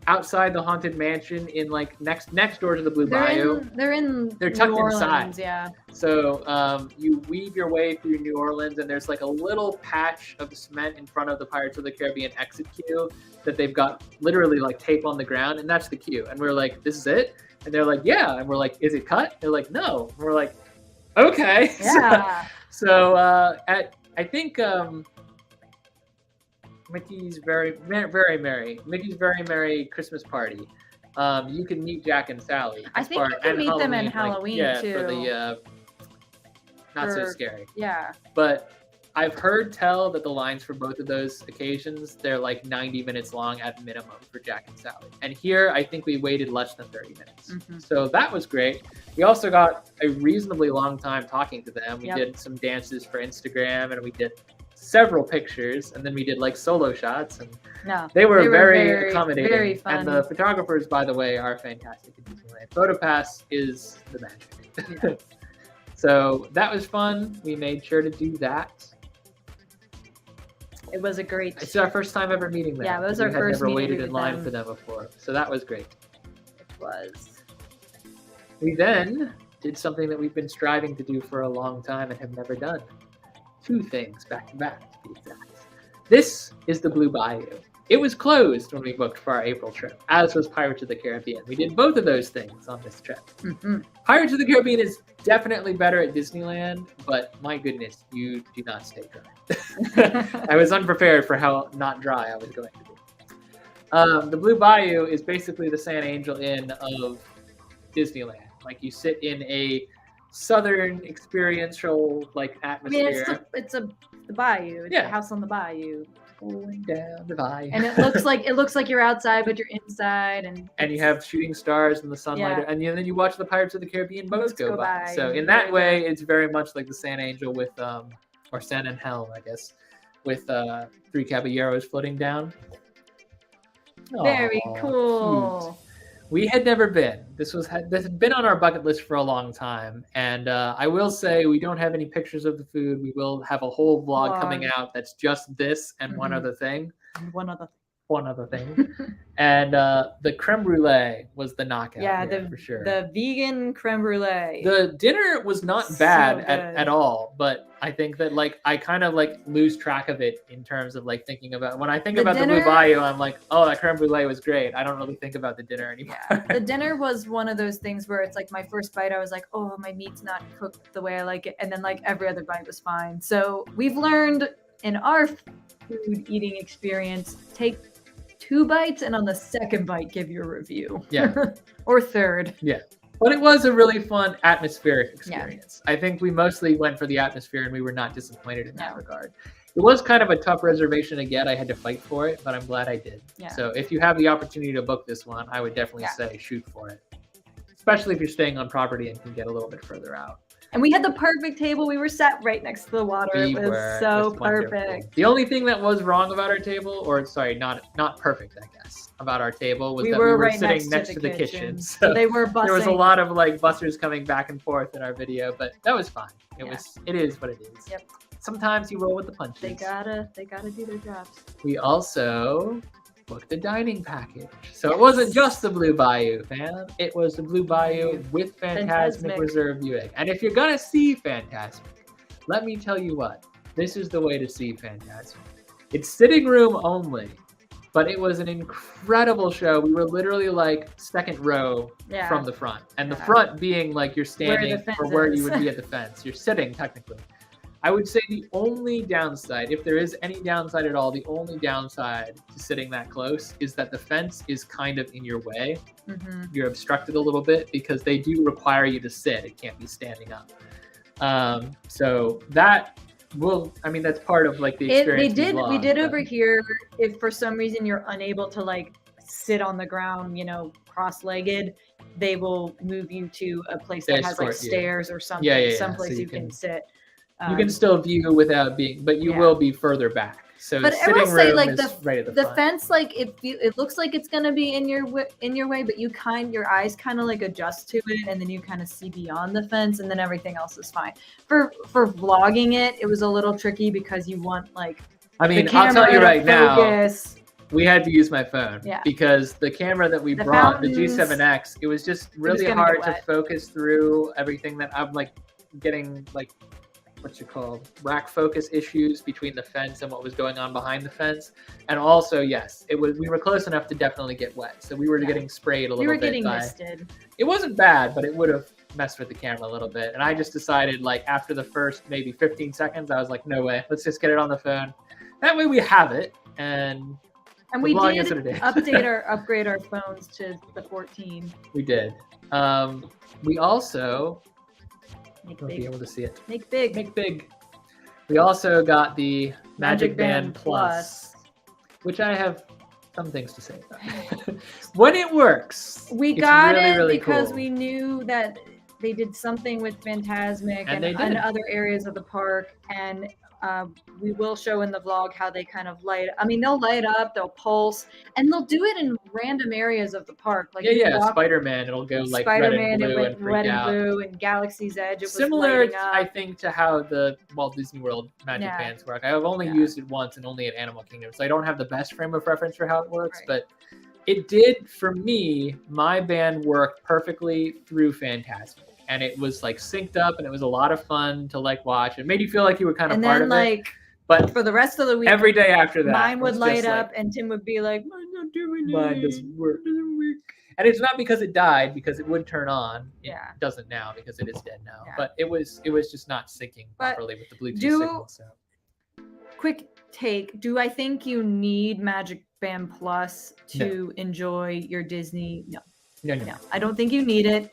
outside the Haunted Mansion in like next door to the Blue Bayou. They're tucked New Orleans, inside. Yeah. So you weave your way through New Orleans, and there's like a little patch of cement in front of the Pirates of the Caribbean exit queue that they've got literally like tape on the ground, and that's the queue. And we're like, this is it? And they're like, yeah. And we're like, is it cut? They're like, no. And we're like, okay. Yeah. So I think Mickey's Very Merry Christmas Party. You can meet Jack and Sally. I think you can meet them in Halloween too. For the not so scary. Yeah. But I've heard tell that the lines for both of those occasions, they're like 90 minutes long at minimum for Jack and Sally. And here, I think we waited less than 30 minutes. Mm-hmm. So that was great. We also got a reasonably long time talking to them. We did some dances for Instagram, and we did several pictures, and then we did like solo shots, and they were very accommodating. Very fun. And the photographers, by the way, are fantastic at Disneyland. PhotoPass is the magic. Yeah. So that was fun. We made sure to do that. It was a great. It's our first time ever meeting them. Yeah, it was our first meeting. We had never waited in line for them before, so that was great. It was. We then did something that we've been striving to do for a long time and have never done. 2 things back to back, to be exact. This is the Blue Bayou. It was closed when we booked for our April trip, as was Pirates of the Caribbean. We did both of those things on this trip. Mm-hmm. Pirates of the Caribbean is definitely better at Disneyland, but my goodness, you do not stay dry. I was unprepared for how not dry I was going to be. The Blue Bayou is basically the San Angel Inn of Disneyland. Like you sit in a southern experiential like I mean, atmosphere. it's the bayou. It's Yeah. the house on the bayou. Going down the bayou. And it looks like you're outside, but you're inside, and you have shooting stars in the sunlight, Yeah. and then you watch the Pirates of the Caribbean boats go by. So in Very that way, good. it's very much like the San Angel with or San Angel, I guess, with three caballeros floating down. Very Aw, cool. cute. We had never been. This had been on our bucket list for a long time, and I will say we don't have any pictures of the food. We will have a whole vlog coming out that's just this and one other thing. And one other thing. And the creme brulee was the knockout. Yeah, for sure. The vegan creme brulee. The dinner was not So bad good. at all, but I think that like I kind of like lose track of it in terms of like thinking about when I think The about the dinner- Blue Bayou, I'm like, oh, that creme brulee was great. I don't really think about the dinner anymore. Yeah, the dinner was one of those things where it's like my first bite, I was like, oh, my meat's not cooked the way I like it, and then like every other bite was fine. So we've learned in our food eating experience, take 2 bites, and on the second bite, give your review. Yeah. Or third. Yeah. But it was a really fun atmospheric experience. I think we mostly went for the atmosphere and we were not disappointed in that regard. It was kind of a tough reservation to get. I had to fight for it, but I'm glad I did. Yeah. So if you have the opportunity to book this one, I would definitely say shoot for it. Especially if you're staying on property and can get a little bit further out. And we had the perfect table. We were sat right next to the water. It was so perfect. The only thing that was wrong about our table, or sorry, not perfect, I guess, about our table was We that were we were right sitting next to the kitchen. So they were bussing. There was a lot of like bussers coming back and forth in our video, but that was fine. It is what it is. Yep. Sometimes you roll with the punches. They gotta do their jobs. We also booked a dining package. So it wasn't just the Blue Bayou, fam. It was the Blue Bayou with Fantasmic Reserve viewing. And if you're gonna see Fantasmic, let me tell you what, this is the way to see Fantasmic. It's sitting room only, but it was an incredible show. We were literally like second row from the front. And the front being like you're standing or where you would be at the fence. You're sitting technically. I would say the only downside, if there is any downside at all, the only downside to sitting that close is that the fence is kind of in your way. Mm-hmm. You're obstructed a little bit because they do require you to sit. It can't be standing up. So that will, I mean, that's part of like the experience. We did over here. If for some reason you're unable to like sit on the ground, you know, cross-legged, they will move you to a place that has like stairs or something, someplace so you can sit. You can still view without being, but you will be further back. So but I will say, like right at the fence, like it looks like it's gonna be in your way, but your eyes kind of like adjust to it, and then you kind of see beyond the fence, and then everything else is fine. For vlogging it was a little tricky because you want like. I mean, I'll tell you right now. We had to use my phone because the camera that we brought, the G7X, it was just really hard to focus through everything that I'm like getting like. What's it called? Rack focus issues between the fence and what was going on behind the fence. And also, yes, we were close enough to definitely get wet. So we were getting sprayed a little bit. We were getting misted. It wasn't bad, but it would have messed with the camera a little bit. And I just decided like after the first maybe 15 seconds, I was like, no way, let's just get it on the phone. That way we have it. And we did upgrade our phones to the 14. We did. We also... Be able to see it. Make big. Make big. We also got the Magic Band Plus, which I have some things to say about. When it works, we got it because we knew that they did something with Fantasmic and other areas of the park, and we will show in the vlog how they kind of light. I mean, they'll light up, they'll pulse, and they'll do it in random areas of the park. Like Spider-Man, it'll go like Spider-Man, red and blue and freak out. And Galaxy's Edge. It was similar, I think, to how the Walt Disney World Magic Bands work. I've only used it once and only at Animal Kingdom, so I don't have the best frame of reference for how it works, but it did for me. My band worked perfectly through Fantasmic. And it was like synced up, and it was a lot of fun to like watch. It made you feel like you were kind of part of it. But for the rest of the week, every day after that, mine would light up, and Tim would be like, "Mine's not doing it. Mine doesn't work." And it's not because it died, because it would turn on. It doesn't now because it is dead now. But it was just not syncing properly with the Bluetooth signal. So. Quick take, do I think you need Magic Band Plus to enjoy your Disney? No. I don't think you need it.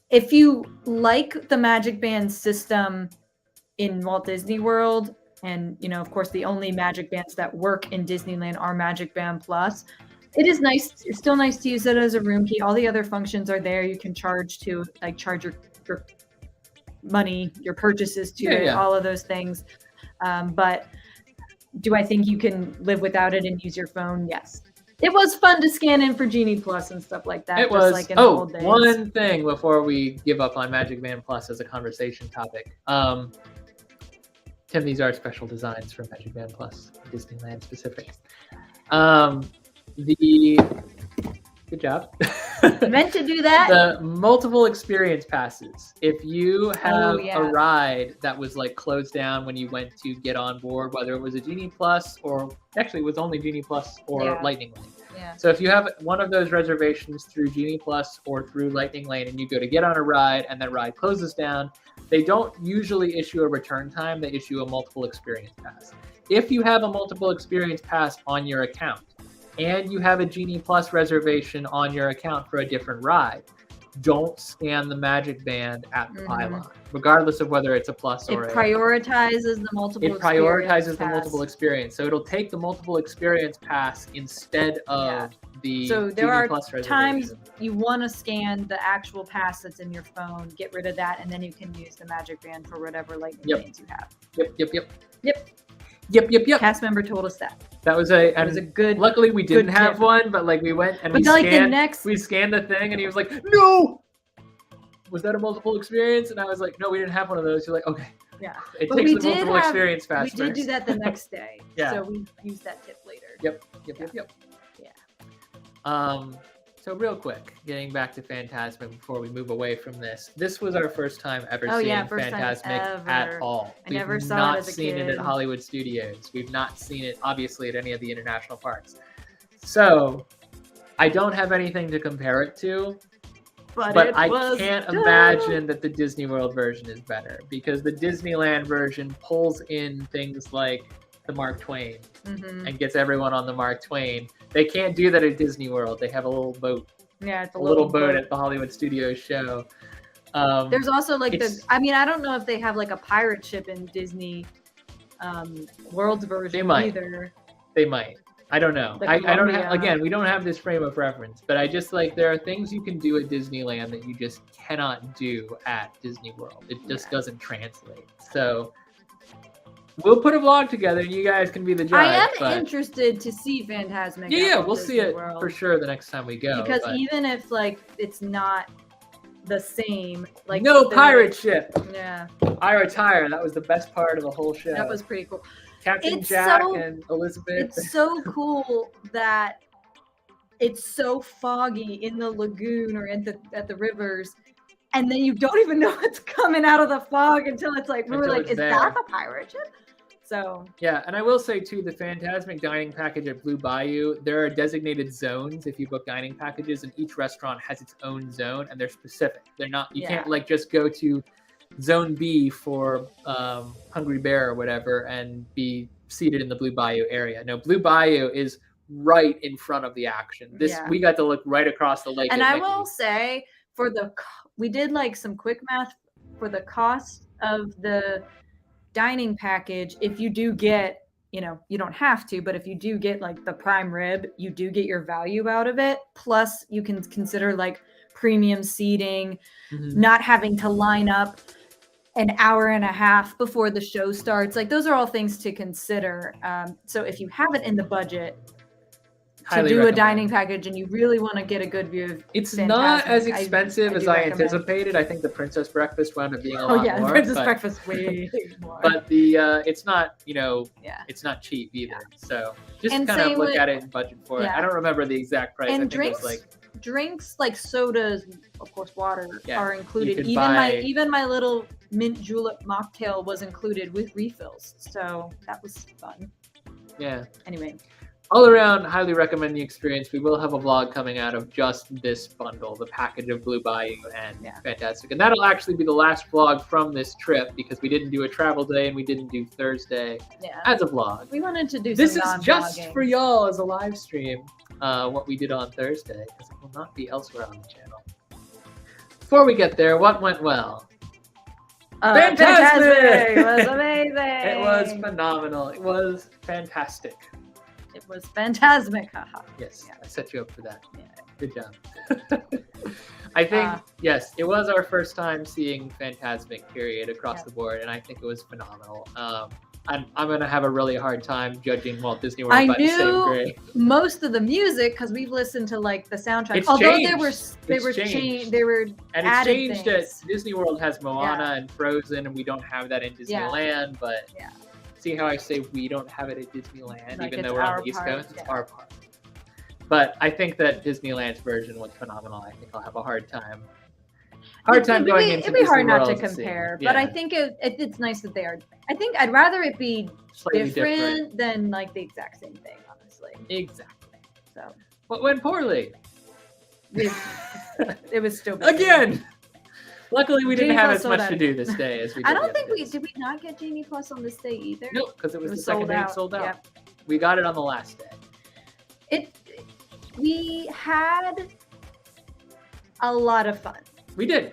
If you like the Magic Band system in Walt Disney World, and of course the only Magic Bands that work in Disneyland are Magic Band Plus, it is nice. It's still nice to use it as a room key. All the other functions are there. You can charge your money, your purchases to it, all of those things. But do I think you can live without it and use your phone? Yes. It was fun to scan in for Genie Plus and stuff like that. It was. Like in the old days. One thing before we give up on Magic Band Plus as a conversation topic. Tim, these are special designs for Magic Band Plus, Disneyland specific. Good job. I meant to do that. The multiple experience passes. If you have a ride that was like closed down when you went to get on board, whether it was a Genie Plus or actually it was only Genie Plus or Lightning Lane. Yeah. So if you have one of those reservations through Genie Plus or through Lightning Lane and you go to get on a ride and that ride closes down, they don't usually issue a return time. They issue a multiple experience pass. If you have a multiple experience pass on your account, and you have a Genie Plus reservation on your account for a different ride, don't scan the Magic Band at the pylon, regardless of whether it's a plus or it prioritizes the multiple experience. It prioritizes the multiple experience. So it'll take the multiple experience pass instead of the So there Genie are Plus reservation. times you want to scan the actual pass that's in your phone, get rid of that, and then you can use the Magic Band for whatever Lightning lanes you have. Yep. Cast member told us that. That was a good. Luckily, we didn't have tip. one, but like we went and we scanned the thing, and he was like, "No, was that a multiple experience?" And I was like, "No, we didn't have one of those." You're like, "Okay, yeah." It takes the multiple experience fast. We did do that the next day. Yeah. So we used that tip later. Yep. Yeah. So real quick, getting back to Phantasmic before we move away from this. This was our first time ever seeing Phantasmic at all. I never saw not it as a seen kid. it at Hollywood Studios. We've not seen it, obviously, at any of the international parks. So I don't have anything to compare it to, but I can't imagine that the Disney World version is better, because the Disneyland version pulls in things like the Mark Twain and gets everyone on the Mark Twain. They can't do that at Disney World. They have a little boat. Yeah, it's a little boat at the Hollywood Studios show. There's also like I don't know if they have like a pirate ship in Disney World's version either. They might. I don't know. I don't have, again, we don't have this frame of reference, but I just like, there are things you can do at Disneyland that you just cannot do at Disney World. It just doesn't translate. So we'll put a vlog together and you guys can be the judge. I am interested to see Phantasmic. Yeah, we'll see it for sure the next time we go. Because even if like it's not the same, like no pirate ship. Yeah. I retire. That was the best part of the whole show. That was pretty cool. Captain Jack and Elizabeth. It's so cool that it's so foggy in the lagoon or at the rivers. And then you don't even know what's coming out of the fog until it's like, we're like, is that the pirate ship? So yeah, and I will say too, the Phantasmic dining package at Blue Bayou, there are designated zones if you book dining packages, and each restaurant has its own zone, and they're specific. They're not, you can't like just go to Zone B for Hungry Bear or whatever and be seated in the Blue Bayou area. No, Blue Bayou is right in front of the action. We got to look right across the lake. And I will say, we did like some quick math for the cost of the dining package. If you do get, you don't have to, but if you do get like the prime rib, you do get your value out of it. Plus you can consider like premium seating, not having to line up an hour and a half before the show starts. Like those are all things to consider. So if you have it in the budget to do a dining package and you really want to get a good view of it's not as expensive as I anticipated. I think the Princess Breakfast wound up being a lot more. Princess Breakfast way more. But it's not, it's not cheap either. So just kind of look at it and budget for it. I don't remember the exact price. And I think it was drinks like sodas, of course, water are included. Even my little mint julep mocktail was included with refills. So that was fun. Yeah. Anyway. all around, highly recommend the experience. We will have a vlog coming out of just this bundle, the package of Blue Bayou and Fantastic. And that'll actually be the last vlog from this trip because we didn't do a travel day and we didn't do Thursday as a vlog. We wanted to do this some is just for y'all as a live stream, what we did on Thursday, because it will not be elsewhere on the channel. Before we get there, what went well? Fantastic! It was amazing. It was phenomenal. It was fantastic. It was phantasmic. Haha. Yes, I set you up for that. Yeah. Good job. I think, yes, it was our first time seeing Phantasmic, period, across the board, and I think it was phenomenal. I'm going to have a really hard time judging Walt Disney World by the same grade. Most of the music, because we've listened to like the soundtrack. It's Although changed. they were and it's changed things. that Disney World has Moana and Frozen, and we don't have that in Disneyland, but see how I say we don't have it at Disneyland, like even though we're on the East Coast? It's our part. But I think that Disneyland's version was phenomenal. I think I'll have a hard time. Going into it'd be hard Disney not World to compare, see. but I think it's nice that they are. I think I'd rather it be Slightly different than like the exact same thing, honestly. Exactly. So what went poorly? It was still busy. Again. Luckily, we didn't Genie have Plus as much sold to out. do this day as we did. I don't think did we not get Genie Plus on this day either? Nope, because it was the second day it sold out. Yep. We got it on the last day. We had a lot of fun. We did.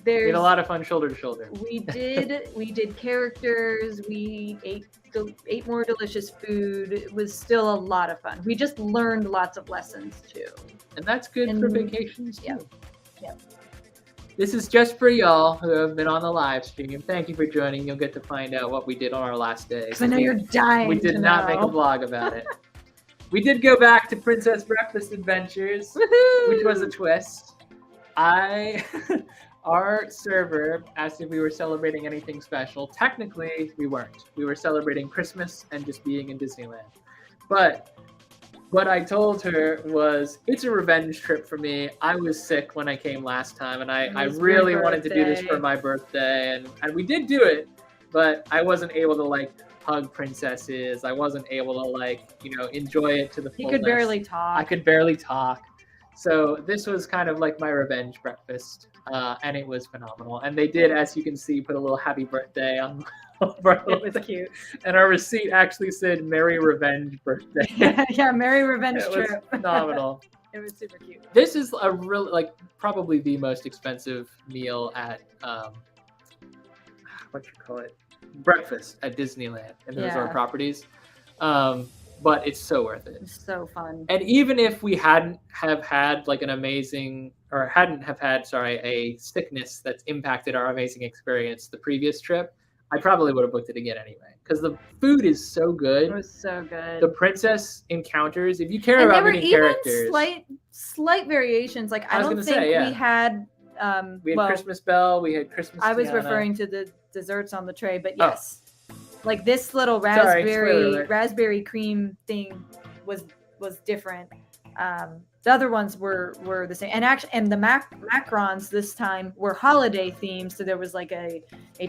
We had a lot of fun shoulder to shoulder. We did characters. We ate more delicious food. It was still a lot of fun. We just learned lots of lessons too. And that's good for vacations too. Yeah. This is just for y'all who have been on the live stream. Thank you for joining. You'll get to find out what we did on our last day. Because I know you're dying. We did not make a vlog about it. We did go back to Princess Breakfast Adventures, which was a twist. Our server asked if we were celebrating anything special. Technically, we weren't. We were celebrating Christmas and just being in Disneyland. But what I told her was, it's a revenge trip for me. I was sick when I came last time, and I really wanted to do this for my birthday. And we did do it, but I wasn't able to, like, hug princesses. I wasn't able to, like, enjoy it to the fullness. You could barely talk. I could barely talk. So this was kind of like my revenge breakfast, and it was phenomenal. And they did, as you can see, put a little happy birthday on It was cute. And our receipt actually said Merry Revenge Birthday. Yeah, Merry Revenge Trip. It was phenomenal. It was super cute. This is a really, like, probably the most expensive meal at, breakfast at Disneyland and the resort properties. But it's so worth it. It's so fun. And even if we hadn't have had like a sickness that's impacted our amazing experience the previous trip, I probably would have booked it again anyway. Because the food is so good. It was so good. The princess encounters, if you care about meeting characters. Slight variations. Like I don't think we had Christmas Bell, we had Christmas I was Tiana. referring to the desserts on the tray, but yes. Like this little raspberry cream thing was different. The other ones were the same, and the macarons this time were holiday themed. So there was like a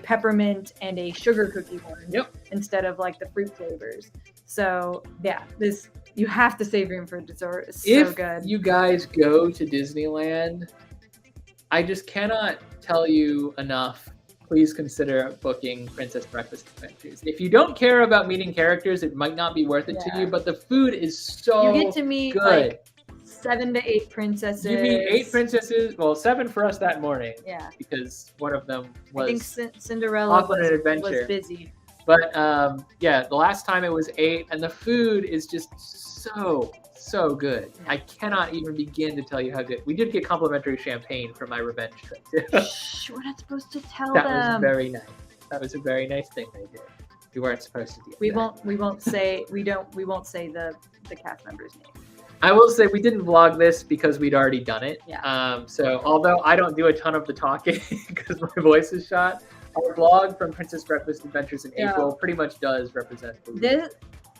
peppermint and a sugar cookie one, instead of like the fruit flavors. So yeah, you have to save room for dessert. It's so good. If you guys go to Disneyland, I just cannot tell you enough. Please consider booking Princess Breakfast Adventures. If you don't care about meeting characters, it might not be worth it to you, but the food is so You get to meet good. Like 7 to 8 princesses. You meet 8 princesses. Well, 7 for us that morning. Yeah. Because one of them was I think Cinderella was busy. But the last time it was 8, and the food is just so good. I cannot even begin to tell you how good. We did get complimentary champagne for my revenge trip too. Shh, we're not supposed to tell that them. That was very nice. That was a very nice thing they did. We weren't supposed to do that. We won't say the cast member's name. I will say we didn't vlog this because we'd already done it. Yeah. So although I don't do a ton of the talking because my voice is shot, our vlog from Princess Breakfast Adventures in April pretty much does represent food.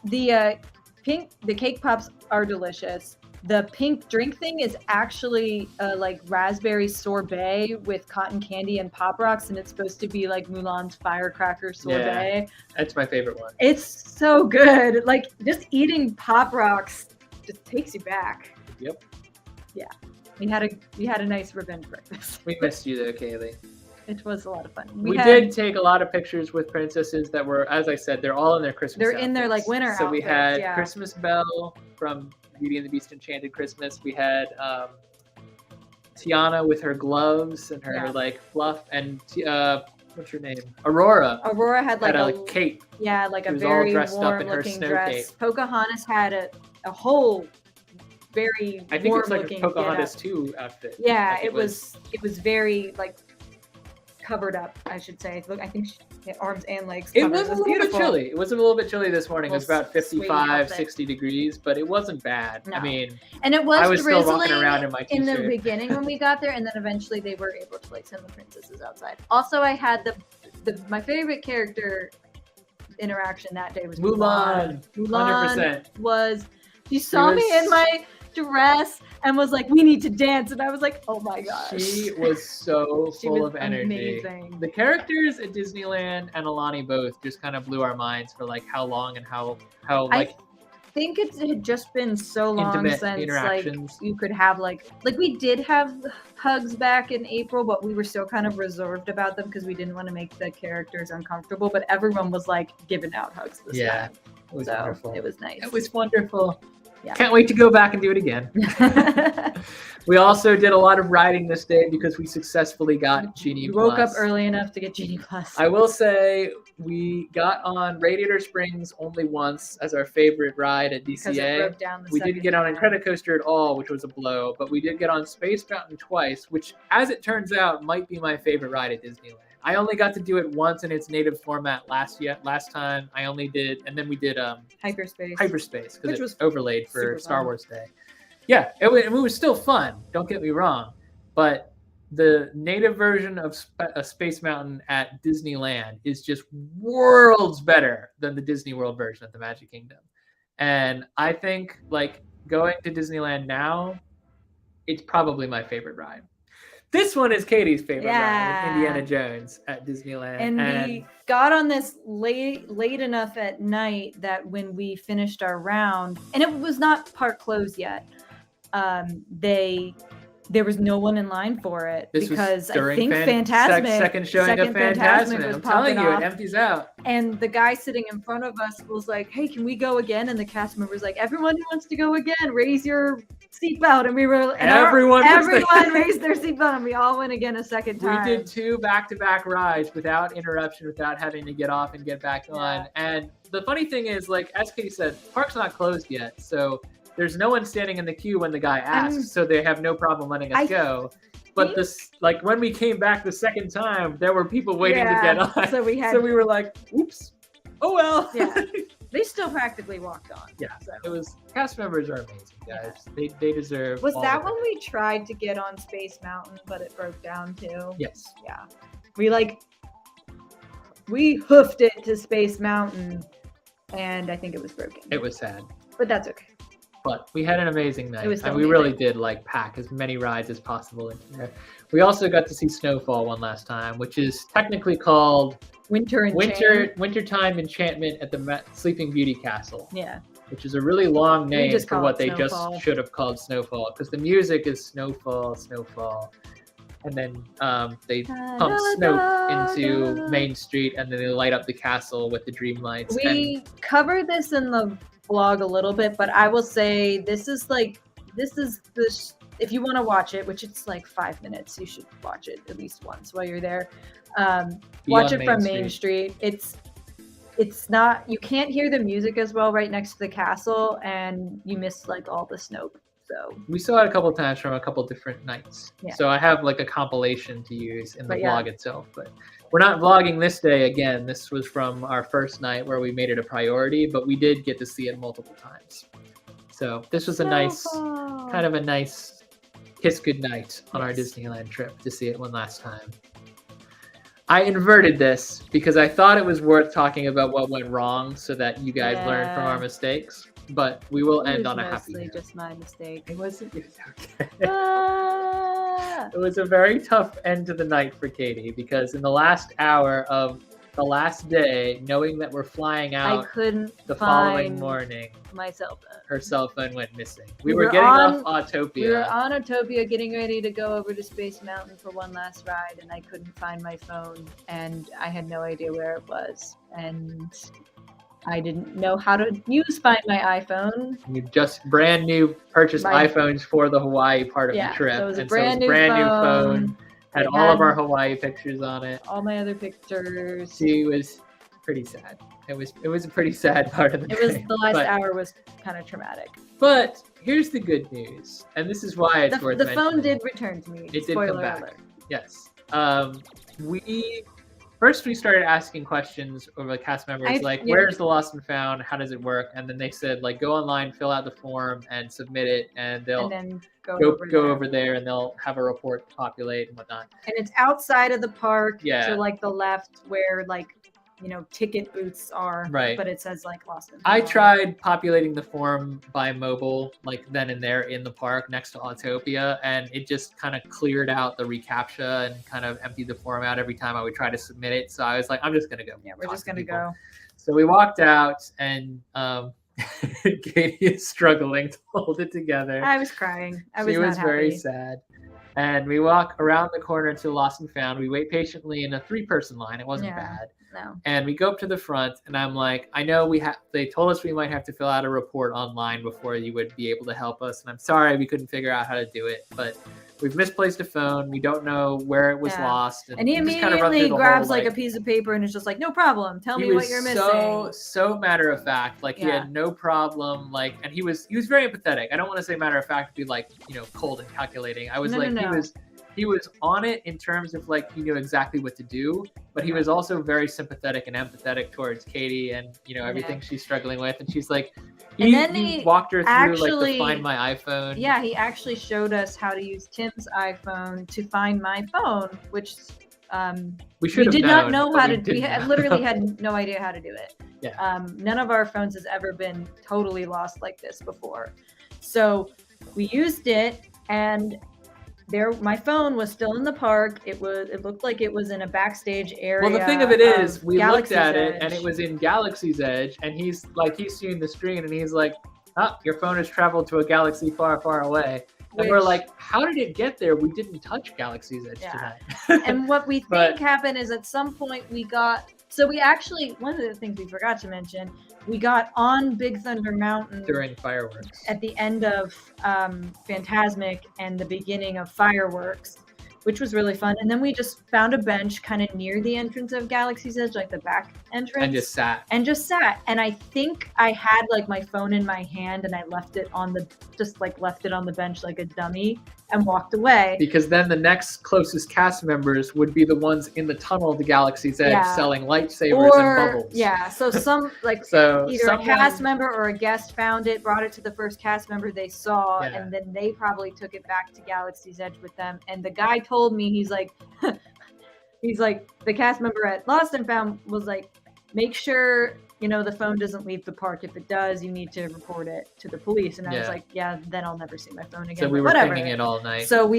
The cake pops are delicious. The pink drink thing is actually like raspberry sorbet with cotton candy and Pop Rocks, and it's supposed to be like Mulan's firecracker sorbet. That's my favorite one. It's so good. Like just eating Pop Rocks just takes you back. Yep. Yeah. We had a nice revenge breakfast. We missed you though, Kaylee. It was a lot of fun. We did take a lot of pictures with princesses that were, as I said, they're all in their Christmas They're outfits. in their like winter So we outfits, had yeah. Christmas Belle from Beauty and the Beast Enchanted Christmas. We had Tiana with her gloves and her like fluff, and what's her name? Aurora. Aurora had like a cape. Yeah, like She a was all very dressed up in her warm-looking snow dress. cape. Pocahontas had a whole very I think it's like a warm-looking Pocahontas getup. 2 outfit. Yeah, Like it was very like covered up, I should say. Look, I think she had arms and legs It covered. was a little bit chilly. It was a little bit chilly this morning. It was about Little sweaty 55, outfit. 60 degrees, but it wasn't bad. No. I mean, And it was I was still walking drizzling around in my in the t-shirt. beginning when we got there, and then eventually they were able to like send the princesses outside. Also, I had my favorite character interaction that day was Mulan. Mulan 100%. was. She saw me in my dress and was like, "We need to dance," and I was like, "Oh my gosh!" She was so She full was of energy. amazing. The characters at Disneyland and Alani both just kind of blew our minds for like how long and how like I think it had just been so long intimate since like interactions. you could have like we did have hugs back in April, but we were still kind of reserved about them because we didn't want to make the characters uncomfortable. But everyone was like giving out hugs this time. It was So wonderful. it was nice. It was wonderful. Yeah. Can't wait to go back and do it again. We also did a lot of riding this day because we successfully got Genie We woke up Plus. early enough to get Genie Plus. I will say we got on Radiator Springs only once as our favorite ride at because it DCA. broke down the We didn't second get on time. Incredicoaster at all, which was a blow, but we did get on Space Mountain twice, which, as it turns out, might be my favorite ride at Disneyland. I only got to do it once in its native format last time. I only did, and then we did Hyperspace. Hyperspace Which because was it's overlaid for super Star fun. Wars Day. Yeah, it was still fun. Don't get me wrong, but the native version of Space Mountain at Disneyland is just worlds better than the Disney World version at the Magic Kingdom. And I think like going to Disneyland now, it's probably my favorite ride. This one is Katie's favorite ride, Indiana Jones at Disneyland. And we got on this late enough at night that when we finished our round, and it was not park closed yet, there was no one in line for it this because was during I think Fantasmic second showing of Fantasmic. was I'm telling popping you, off. it empties out. And the guy sitting in front of us was like, "Hey, can we go again?" And the cast member was like, "Everyone who wants to go again, raise your seatbelt." And we were, and everyone raised their seatbelt, and we all went again a second time. We did 2 back-to-back rides without interruption, without having to get off and get back on. And the funny thing is, like as Katie said, park's not closed yet, so there's no one standing in the queue when the guy asks, so they have no problem letting us go. But this, like when we came back the second time, there were people waiting to get on. So we were like, "Oops, oh well." Yeah, they still practically walked on. Yeah, so. it was. Cast members are amazing, guys. Yeah. They deserve. Was all that the when credit. we tried to get on Space Mountain, but it broke down too? Yes. Yeah, we hoofed it to Space Mountain, and I think it was broken. It was sad. But that's okay. But we had an amazing night, It was so and we really did like pack as many rides as possible in here. We also got to see Snowfall one last time, which is technically called Wintertime Enchantment at the Sleeping Beauty Castle. Yeah. Which is a really long name just for call what it they Snowfall. just should have called Snowfall, because the music is Snowfall, Snowfall, and then they pump snow into Main Street, and then they light up the castle with the dream lights. We covered this in the vlog a little bit, but I will say this is if you want to watch it, which it's like 5 minutes, you should watch it at least once while you're there. Watch it from Main Street. It's not, you can't hear the music as well right next to the castle, and you miss like all the snow. So we saw it a couple times from a couple different nights. Yeah. So I have like a compilation to use in the But yeah. vlog itself. But we're not vlogging this day again. This was from our first night where we made it a priority, but we did get to see it multiple times. So this was a nice kiss goodnight on our Disneyland trip to see it one last time. I inverted this because I thought it was worth talking about what went wrong so that you guys learn from our mistakes. but we will It end was on a happy mostly note. just my mistake. It wasn't okay. Ah! It was a very tough end to the night for Katie because in the last hour of the last day, knowing that we're flying I out couldn't the following find morning, my cell phone. her cell phone went missing. We We were were getting on- off Autopia. We were on Autopia getting ready to go over to Space Mountain for one last ride, and I couldn't find my phone, and I had no idea where it was. And I didn't know how to Find My iPhone. We just brand new purchased iPhones for the Hawaii part of the trip. So it was a and brand so it was new brand new phone. phone. Had It all of had our Hawaii pictures on it. all my other pictures. She was pretty sad. It was a pretty sad part of the It was trip. the last but, hour was kind of traumatic. But here's the good news, and this is why it's worth The mentioning. phone did return to me. It did Spoiler come back. alert. Yes. We started asking questions over the cast members, where's the lost and found? How does it work? And then they said, go online, fill out the form, and submit it, and they'll and then go over there, and they'll have a report populate and whatnot. And it's outside of the park, Yeah. to the left, where ticket booths are. Right. But it says lost and I found. tried populating the form by mobile, then and there in the park next to Autopia, and it just kind of cleared out the reCAPTCHA and kind of emptied the form out every time I would try to submit it. So I was like, I'm just gonna go. Yeah, we're just gonna go. So we walked out, and Katie is struggling to hold it together. I was crying. She was very sad. And we walk around the corner to Lost and Found. We wait patiently in a 3-person line. It wasn't bad. No. And we go up to the front, and I'm like, I know they told us we might have to fill out a report online before you would be able to help us. And I'm sorry we couldn't figure out how to do it, but we've misplaced a phone. We don't know where it was lost. And he immediately grabs a piece of paper and is just like, no problem. Tell me what you're missing. So matter of fact. He had no problem. And he was very empathetic. I don't want to say matter of fact to be cold and calculating. I was he was on it in terms of he knew exactly what to do, but he was also very sympathetic and empathetic towards Katie and everything she's struggling with. And she's like, he walked her through the Find My iPhone. Yeah, he actually showed us how to use Tim's iPhone to find my phone, which we did not know how to. We literally had no idea how to do it. Yeah. None of our phones has ever been totally lost like this before, so we used it and. My phone was still in the park. It looked like it was in a backstage area. Well, the thing of it is, we looked at Edge. it and it was in Galaxy's Edge, and he's seeing the screen and he's like, your phone has traveled to a galaxy far, far away. And we're like, how did it get there? We didn't touch Galaxy's Edge tonight. And what we think happened is at some point one of the things we forgot to mention, we got on Big Thunder Mountain during fireworks at the end of Phantasmic and the beginning of fireworks, which was really fun. And then we just found a bench kind of near the entrance of Galaxy's Edge, the back entrance. And just sat. And I think I had my phone in my hand and I left it on the bench like a dummy and walked away. Because then the next closest cast members would be the ones in the tunnel of the Galaxy's Edge selling lightsabers and bubbles. Yeah, so either a cast member or a guest found it, brought it to the first cast member they saw, and then they probably took it back to Galaxy's Edge with them. And the guy told me, he's like, the cast member at Lost and Found was like, make sure the phone doesn't leave the park. If it does, you need to report it to the police. And I was like, then I'll never see my phone again. So we were pinging it all night. So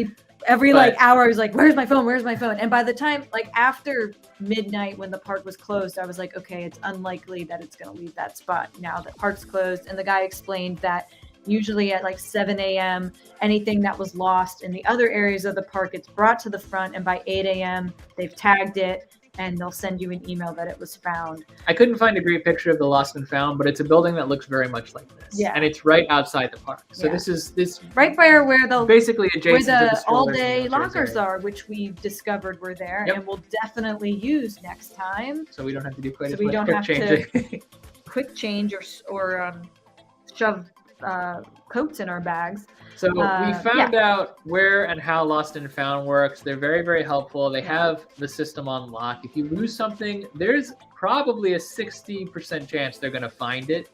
every hour I was like, where's my phone? Where's my phone? And by the time, after midnight when the park was closed, I was like, okay, it's unlikely that it's going to leave that spot now that park's closed. And the guy explained that usually at 7 a.m., anything that was lost in the other areas of the park, it's brought to the front. And by 8 a.m., they've tagged it. And they'll send you an email that it was found. I couldn't find a great picture of the Lost and Found, but it's a building that looks very much like this. Yeah. And it's right outside the park. So this is right by where basically adjacent where to the all-day lockers are, which we discovered were there, and we'll definitely use next time. So we don't have to do quite so as we much don't quick have changing. to quick change or shove coats in our bags. So we found out where and how Lost and Found works. They're very, very helpful. They have the system on lock. If you lose something, there's probably a 60% chance they're going to find it,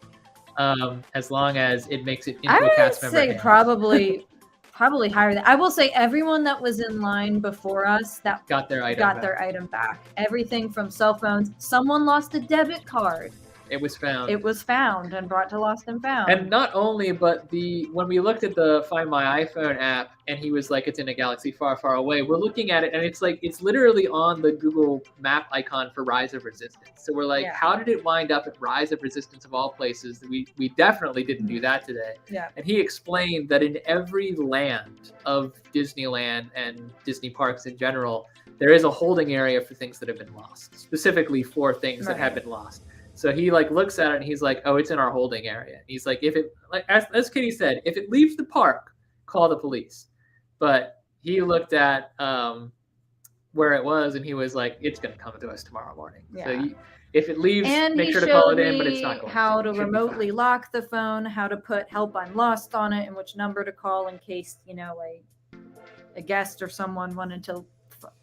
as long as it makes it into a cast member. I would say probably higher than. I will say everyone that was in line before us that got their item back. Everything from cell phones. Someone lost a debit card. It was found. It was found and brought to Lost and Found. And not only, but when we looked at the Find My iPhone app, and he was like, "It's in a galaxy far, far away." We're looking at it, and it's like it's literally on the Google Map icon for Rise of Resistance. So we're like, how did it wind up at Rise of Resistance of all places? We definitely didn't do that today. Yeah. And he explained that in every land of Disneyland and Disney parks in general, there is a holding area for things that have been lost, specifically for things that have been lost. So he like looks at it and he's like, "Oh, it's in our holding area." He's like, "If it, like as Kitty said, if it leaves the park, call the police." But he looked at where it was and he was like, "It's gonna come to us tomorrow morning." Yeah. So if it leaves, and make he sure to showed call it in, but me it's not going how to It should be remotely fine. lock the phone, how to put "Help I'm Lost" on it, and which number to call in case a guest or someone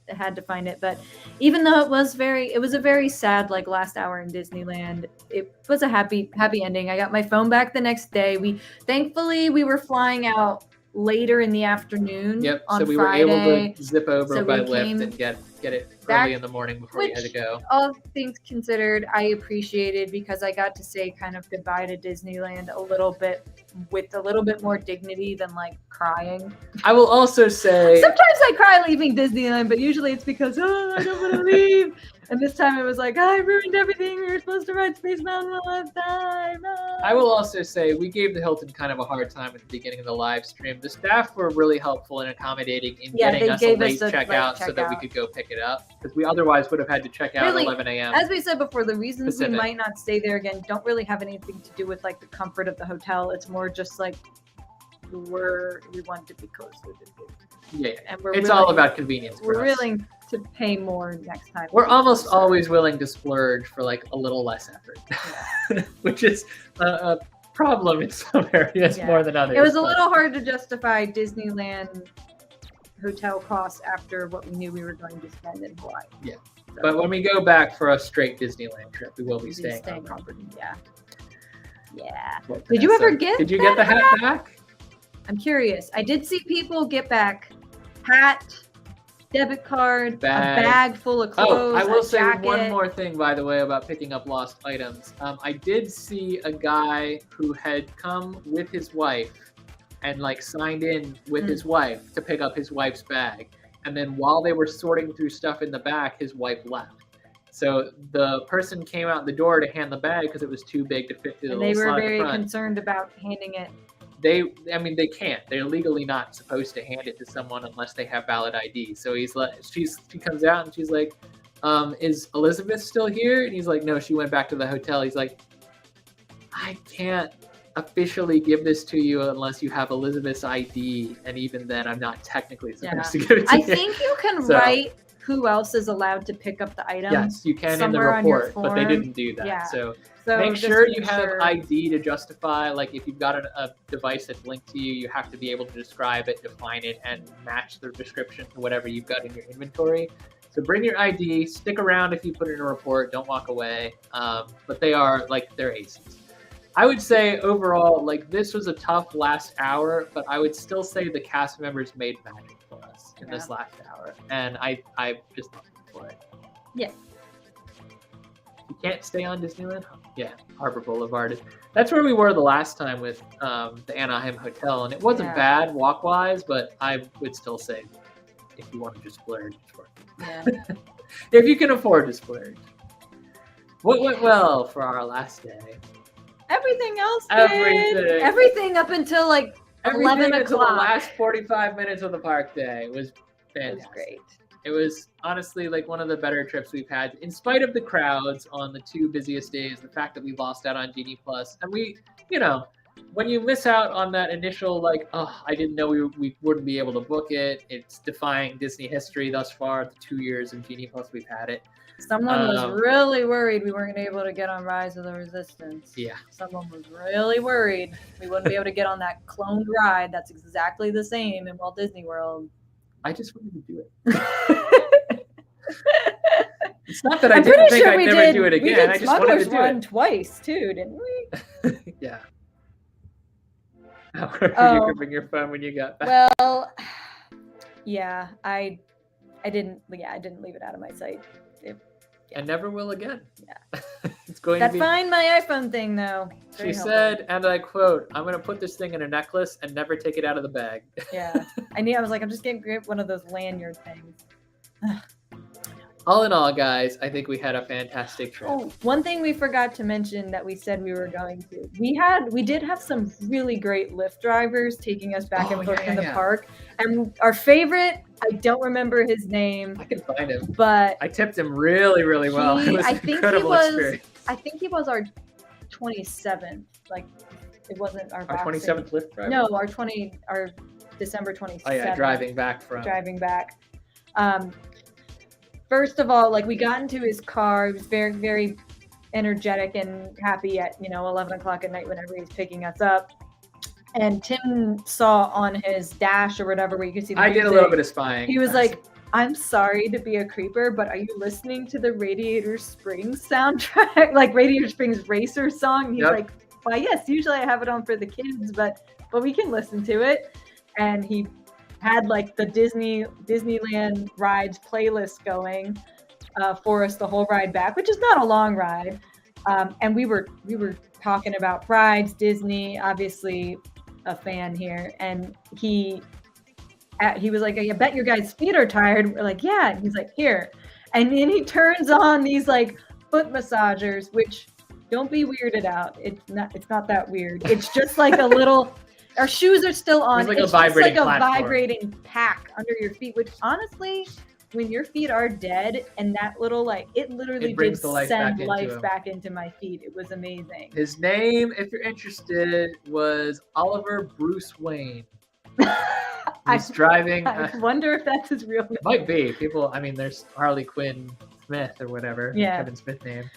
had to find it. But even though it was a very sad last hour in Disneyland, it was a happy ending. I got my phone back the next day. Thankfully we were flying out later in the afternoon. Yep. On So we Friday. were able to zip over So by we lift came and get it back, early in the morning before we had to go. All things considered, I appreciated because I got to say kind of goodbye to Disneyland a little bit with a little bit more dignity than crying. I will also say Sometimes I cry leaving Disneyland, but usually it's because I don't want to leave. And this time it was like, I ruined everything. We were supposed to ride Space Mountain one last time. I will also say we gave the Hilton kind of a hard time at the beginning of the live stream. The staff were really helpful and accommodating in getting us a late checkout so that we could go pick it up, because we otherwise would have had to check out at 11 a.m. As we said before, the reasons Pacific. we might not stay there again don't really have anything to do with the comfort of the hotel. It's more just we want to be close with it. Yeah, and it's all about convenience. We're willing to pay more next time. We're almost always willing to splurge for a little less effort, which is a problem in some areas more than others. It was a little hard to justify Disneyland hotel costs after what we knew we were going to spend in Hawaii. Yeah, so, but when we go back for a straight Disneyland trip, we will be staying on property. Yeah. Did you ever get? Did you get the hat back? I'm curious. I did see people get back hat, debit card, a bag full of clothes. Oh, I will say jacket. one more thing, by the way, about picking up lost items. I did see a guy who had come with his wife and signed in with his wife to pick up his wife's bag. And then while they were sorting through stuff in the back, his wife left. So the person came out the door to hand the bag because it was too big to fit through the little slot in the front. They were very concerned about handing it. They can't. They're legally not supposed to hand it to someone unless they have valid ID. So she comes out and she's like, "Is Elizabeth still here?" And he's like, "No, she went back to the hotel." He's like, "I can't officially give this to you unless you have Elizabeth's ID, and even then, I'm not technically supposed to give it to you." I think you can write who else is allowed to pick up the item. Yes, you can in the report, but they didn't do that. Yeah. So make sure you have ID to justify. If you've got a device that's linked to you, you have to be able to describe it, define it, and match the description to whatever you've got in your inventory. So bring your ID, stick around if you put in a report, don't walk away. But they are they're aces. I would say overall, this was a tough last hour, but I would still say the cast members made magic for us in this last hour, and I just love them for it. Yeah. You can't stay on Disneyland? Yeah, Harbor Boulevard. That's where we were the last time with the Anaheim Hotel, and it wasn't bad walk-wise, but I would still say if you want to just splurge, it's worth it. Yeah. If you can afford to splurge. What went well for our last day? Everything else did. Everything up until 11 o'clock. Until the last 45 minutes of the park day was fantastic. It was great. It was honestly one of the better trips we've had, in spite of the crowds on the two busiest days, the fact that we lost out on Genie Plus. And we, when you miss out on that initial, I didn't know we wouldn't be able to book it. It's defying Disney history thus far, the 2 years of Genie Plus we've had it. Someone was really worried we weren't able to get on Rise of the Resistance. Yeah. Someone was really worried we wouldn't be able to get on that cloned ride that's exactly the same in Walt Disney World. I just wanted to do it. It's not that I didn't think I'd never do it again. We did I just wanted to do Run it twice too, didn't we? Yeah. You could bring your phone when you got back. Well, yeah, I didn't leave it out of my sight. And never will again. Yeah. It's going That to be. Find My iPhone thing, though. She said, and I quote, "I'm going to put this thing in a necklace and never take it out of the bag." Yeah. I was like, I'm just going to get one of those lanyard things. All in all, guys, I think we had a fantastic trip. Oh, one thing we forgot to mention that we said we were going to. We did have some really great Lyft drivers taking us back and forth in the park. And our favorite, I don't remember his name. I can find him. But I tipped him really, really well. It was an incredible experience. I think he was our 27th. Like, it wasn't our 27th Lyft driver? No, our December 27th. Oh, yeah, driving back. First of all, like, we got into his car. He was very, very energetic and happy at 11 o'clock at night whenever he's picking us up. And Tim saw on his dash or whatever where you could see the music, did a little bit of spying. He was like, "I'm sorry to be a creeper, but are you listening to the Radiator Springs soundtrack, like Radiator Springs Racer song?" And he's like, "Why, yes, usually I have it on for the kids, but we can listen to it." And he had like the Disneyland rides playlist going for us the whole ride back, which is not a long ride. And we were talking about rides, Disney, obviously a fan here, and he was like, "I bet your guys' feet are tired." We're like, "Yeah." And he's like, "Here," and then he turns on these like foot massagers, which, don't be weirded out. It's not that weird. It's just like a little. Our shoes are still on. It's just like a vibrating pack under your feet, which honestly, when your feet are dead and that little it literally did send life back into my feet. It was amazing. His name, if you're interested, was Oliver Bruce Wayne. He's driving. I wonder if that's his real name. It might be. There's Harley Quinn Smith or whatever. Yeah. Kevin Smith name.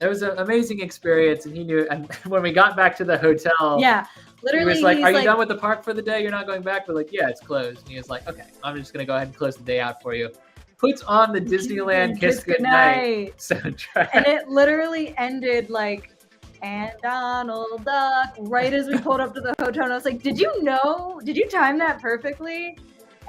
It was an amazing experience, and he knew. And when we got back to the hotel, literally, he was like, "Are you done with the park for the day? You're not going back?" We're like, "Yeah, it's closed." And he was like, "Okay, I'm just gonna go ahead and close the day out for you." Puts on the Disneyland Kiss Goodnight soundtrack, and it literally ended like, "And Donald Duck," right as we pulled up to the hotel. And I was like, Did you time that perfectly?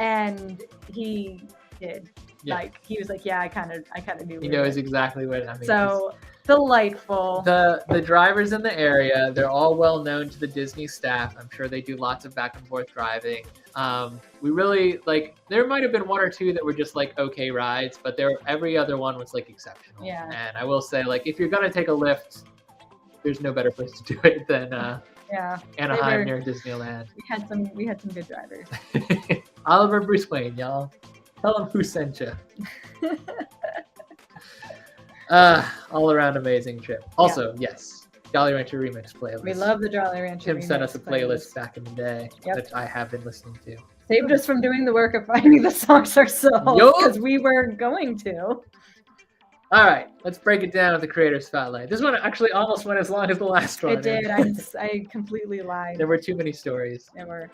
And he did. Yeah. Like, he was like, "Yeah, I kind of knew." He knows exactly what I mean. So delightful. The drivers in the area, they're all well known to the Disney staff. I'm sure they do lots of back and forth driving. We really there might have been one or two that were just like okay rides, but every other one was like exceptional. Yeah. And I will say, if you're gonna take a Lyft, there's no better place to do it than Anaheim near Disneyland. We had some good drivers. Oliver Bruce Wayne, y'all. Tell him who sent you. All around amazing trip. Also, yes, Jolly Rancher Remix playlist. We love the Jolly Rancher Tim Remix sent us a playlist playlist back in the day that I have been listening to. Saved us from doing the work of finding the songs ourselves because we were going to. All right, let's break it down with the Creator Spotlight. This one actually almost went as long as the last one. It did. I completely lied. There were too many stories. There were.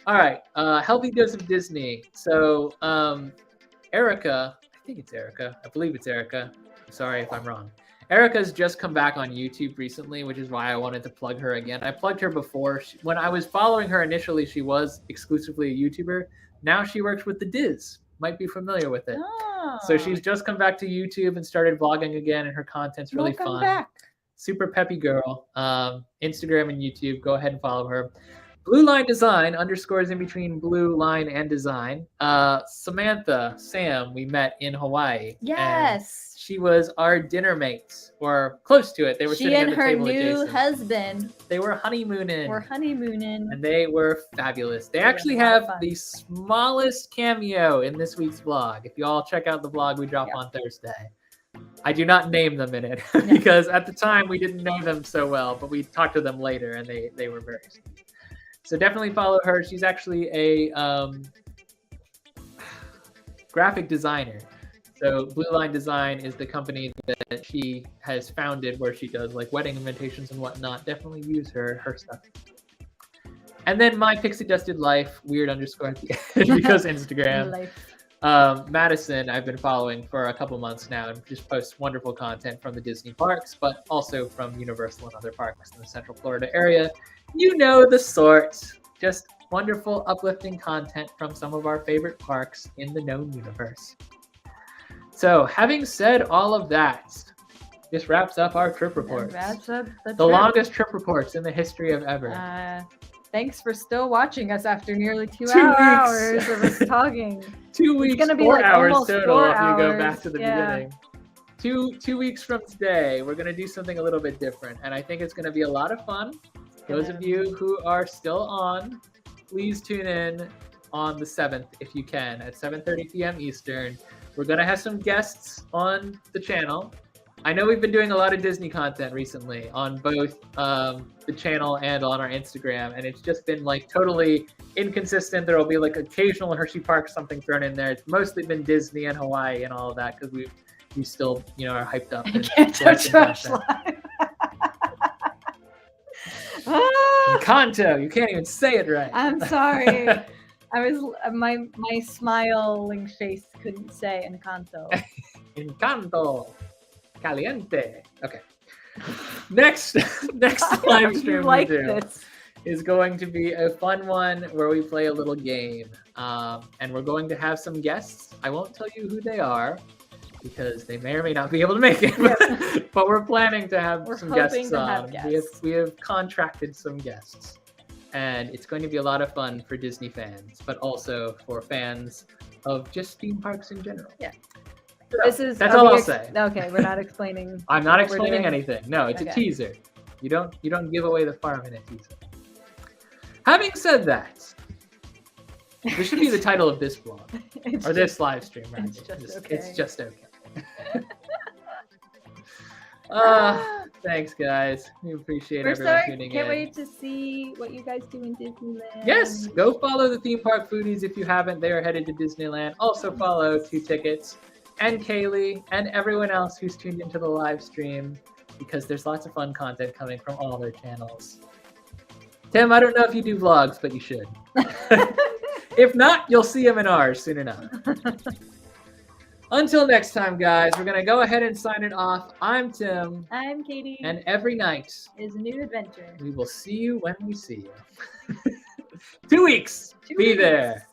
All right, Healthy Dose of Disney. So, Erica, I think it's Erica. I believe it's Erica. I'm sorry if I'm wrong. Erica's just come back on YouTube recently, which is why I wanted to plug her again. I plugged her before. When I was following her initially, she was exclusively a YouTuber. Now she works with The Diz. Might be familiar with it. Oh. So she's just come back to YouTube and started vlogging again, and her content's really fun. Back. Super peppy girl. Instagram and YouTube. Go ahead and follow her. Blue Line Design, underscores in between Blue Line and Design. Samantha, Sam, we met in Hawaii. Yes. She was our dinner mate, or close to it. They were sitting at the table adjacent. She and her new husband. They were honeymooning. And they were fabulous. They actually have the smallest cameo in this week's vlog. If you all check out the vlog we drop on Thursday. I do not name them in it because at the time we didn't know them so well, but we talked to them later and they were very sweet. So definitely follow her. She's actually a graphic designer. So Blue Line Design is the company that she has founded where she does wedding invitations and whatnot. Definitely use her stuff. And then My Pixie Dusted Life, weird underscore at the end because Instagram. Madison, I've been following for a couple months now and just posts wonderful content from the Disney parks, but also from Universal and other parks in the Central Florida area. You know the sort. Just wonderful, uplifting content from some of our favorite parks in the known universe. So, having said all of that, this wraps up our trip That reports. wraps up the The trip. longest trip reports in the history of ever. Thanks for still watching us after nearly 2 2 weeks. hours of us talking. 2 weeks, gonna be 4 like hours almost total 4 if you go hours. back to the Yeah. beginning. Two weeks from today, we're going to do something a little bit different, and I think it's going to be a lot of fun. Those of you who are still on, please tune in on the 7th if you can at 7:30 p.m. Eastern. We're going to have some guests on the channel. I know we've been doing a lot of Disney content recently on both the channel and on our Instagram, and it's just been like totally inconsistent. There will be like occasional Hershey Park something thrown in there. It's mostly been Disney and Hawaii and all of that because we still are hyped up. I can't touch Rush Live. Encanto, you can't even say it right. I'm sorry. I was my smiling face couldn't say Encanto. Encanto. Caliente. Okay. Next live stream like we do this. is going to be a fun one where we play a little game. And we're going to have some guests. I won't tell you who they are because they may or may not be able to make it. But we're planning to have some guests on. We have contracted some guests. And it's going to be a lot of fun for Disney fans, but also for fans of just theme parks in general. Yeah. So, that's all I'll say. Okay, we're not explaining. I'm not what we're explaining doing. anything. No, it's a teaser. You don't give away the farm in a teaser. Having said that, this should be the title of this vlog or this live stream. Rather. It's just okay. Thanks, guys. We appreciate everyone tuning in. Can't wait to see what you guys do in Disneyland. Yes, go follow the theme park foodies if you haven't. They are headed to Disneyland. Also follow 2 Tickets and Kaylee and everyone else who's tuned into the live stream because there's lots of fun content coming from all their channels. Tim, I don't know if you do vlogs, but you should. If not, you'll see them in ours soon enough. Until next time, guys, we're going to go ahead and sign it off. I'm Tim. I'm Katie. And every night is a new adventure. We will see you when we see you. 2 weeks. Be there.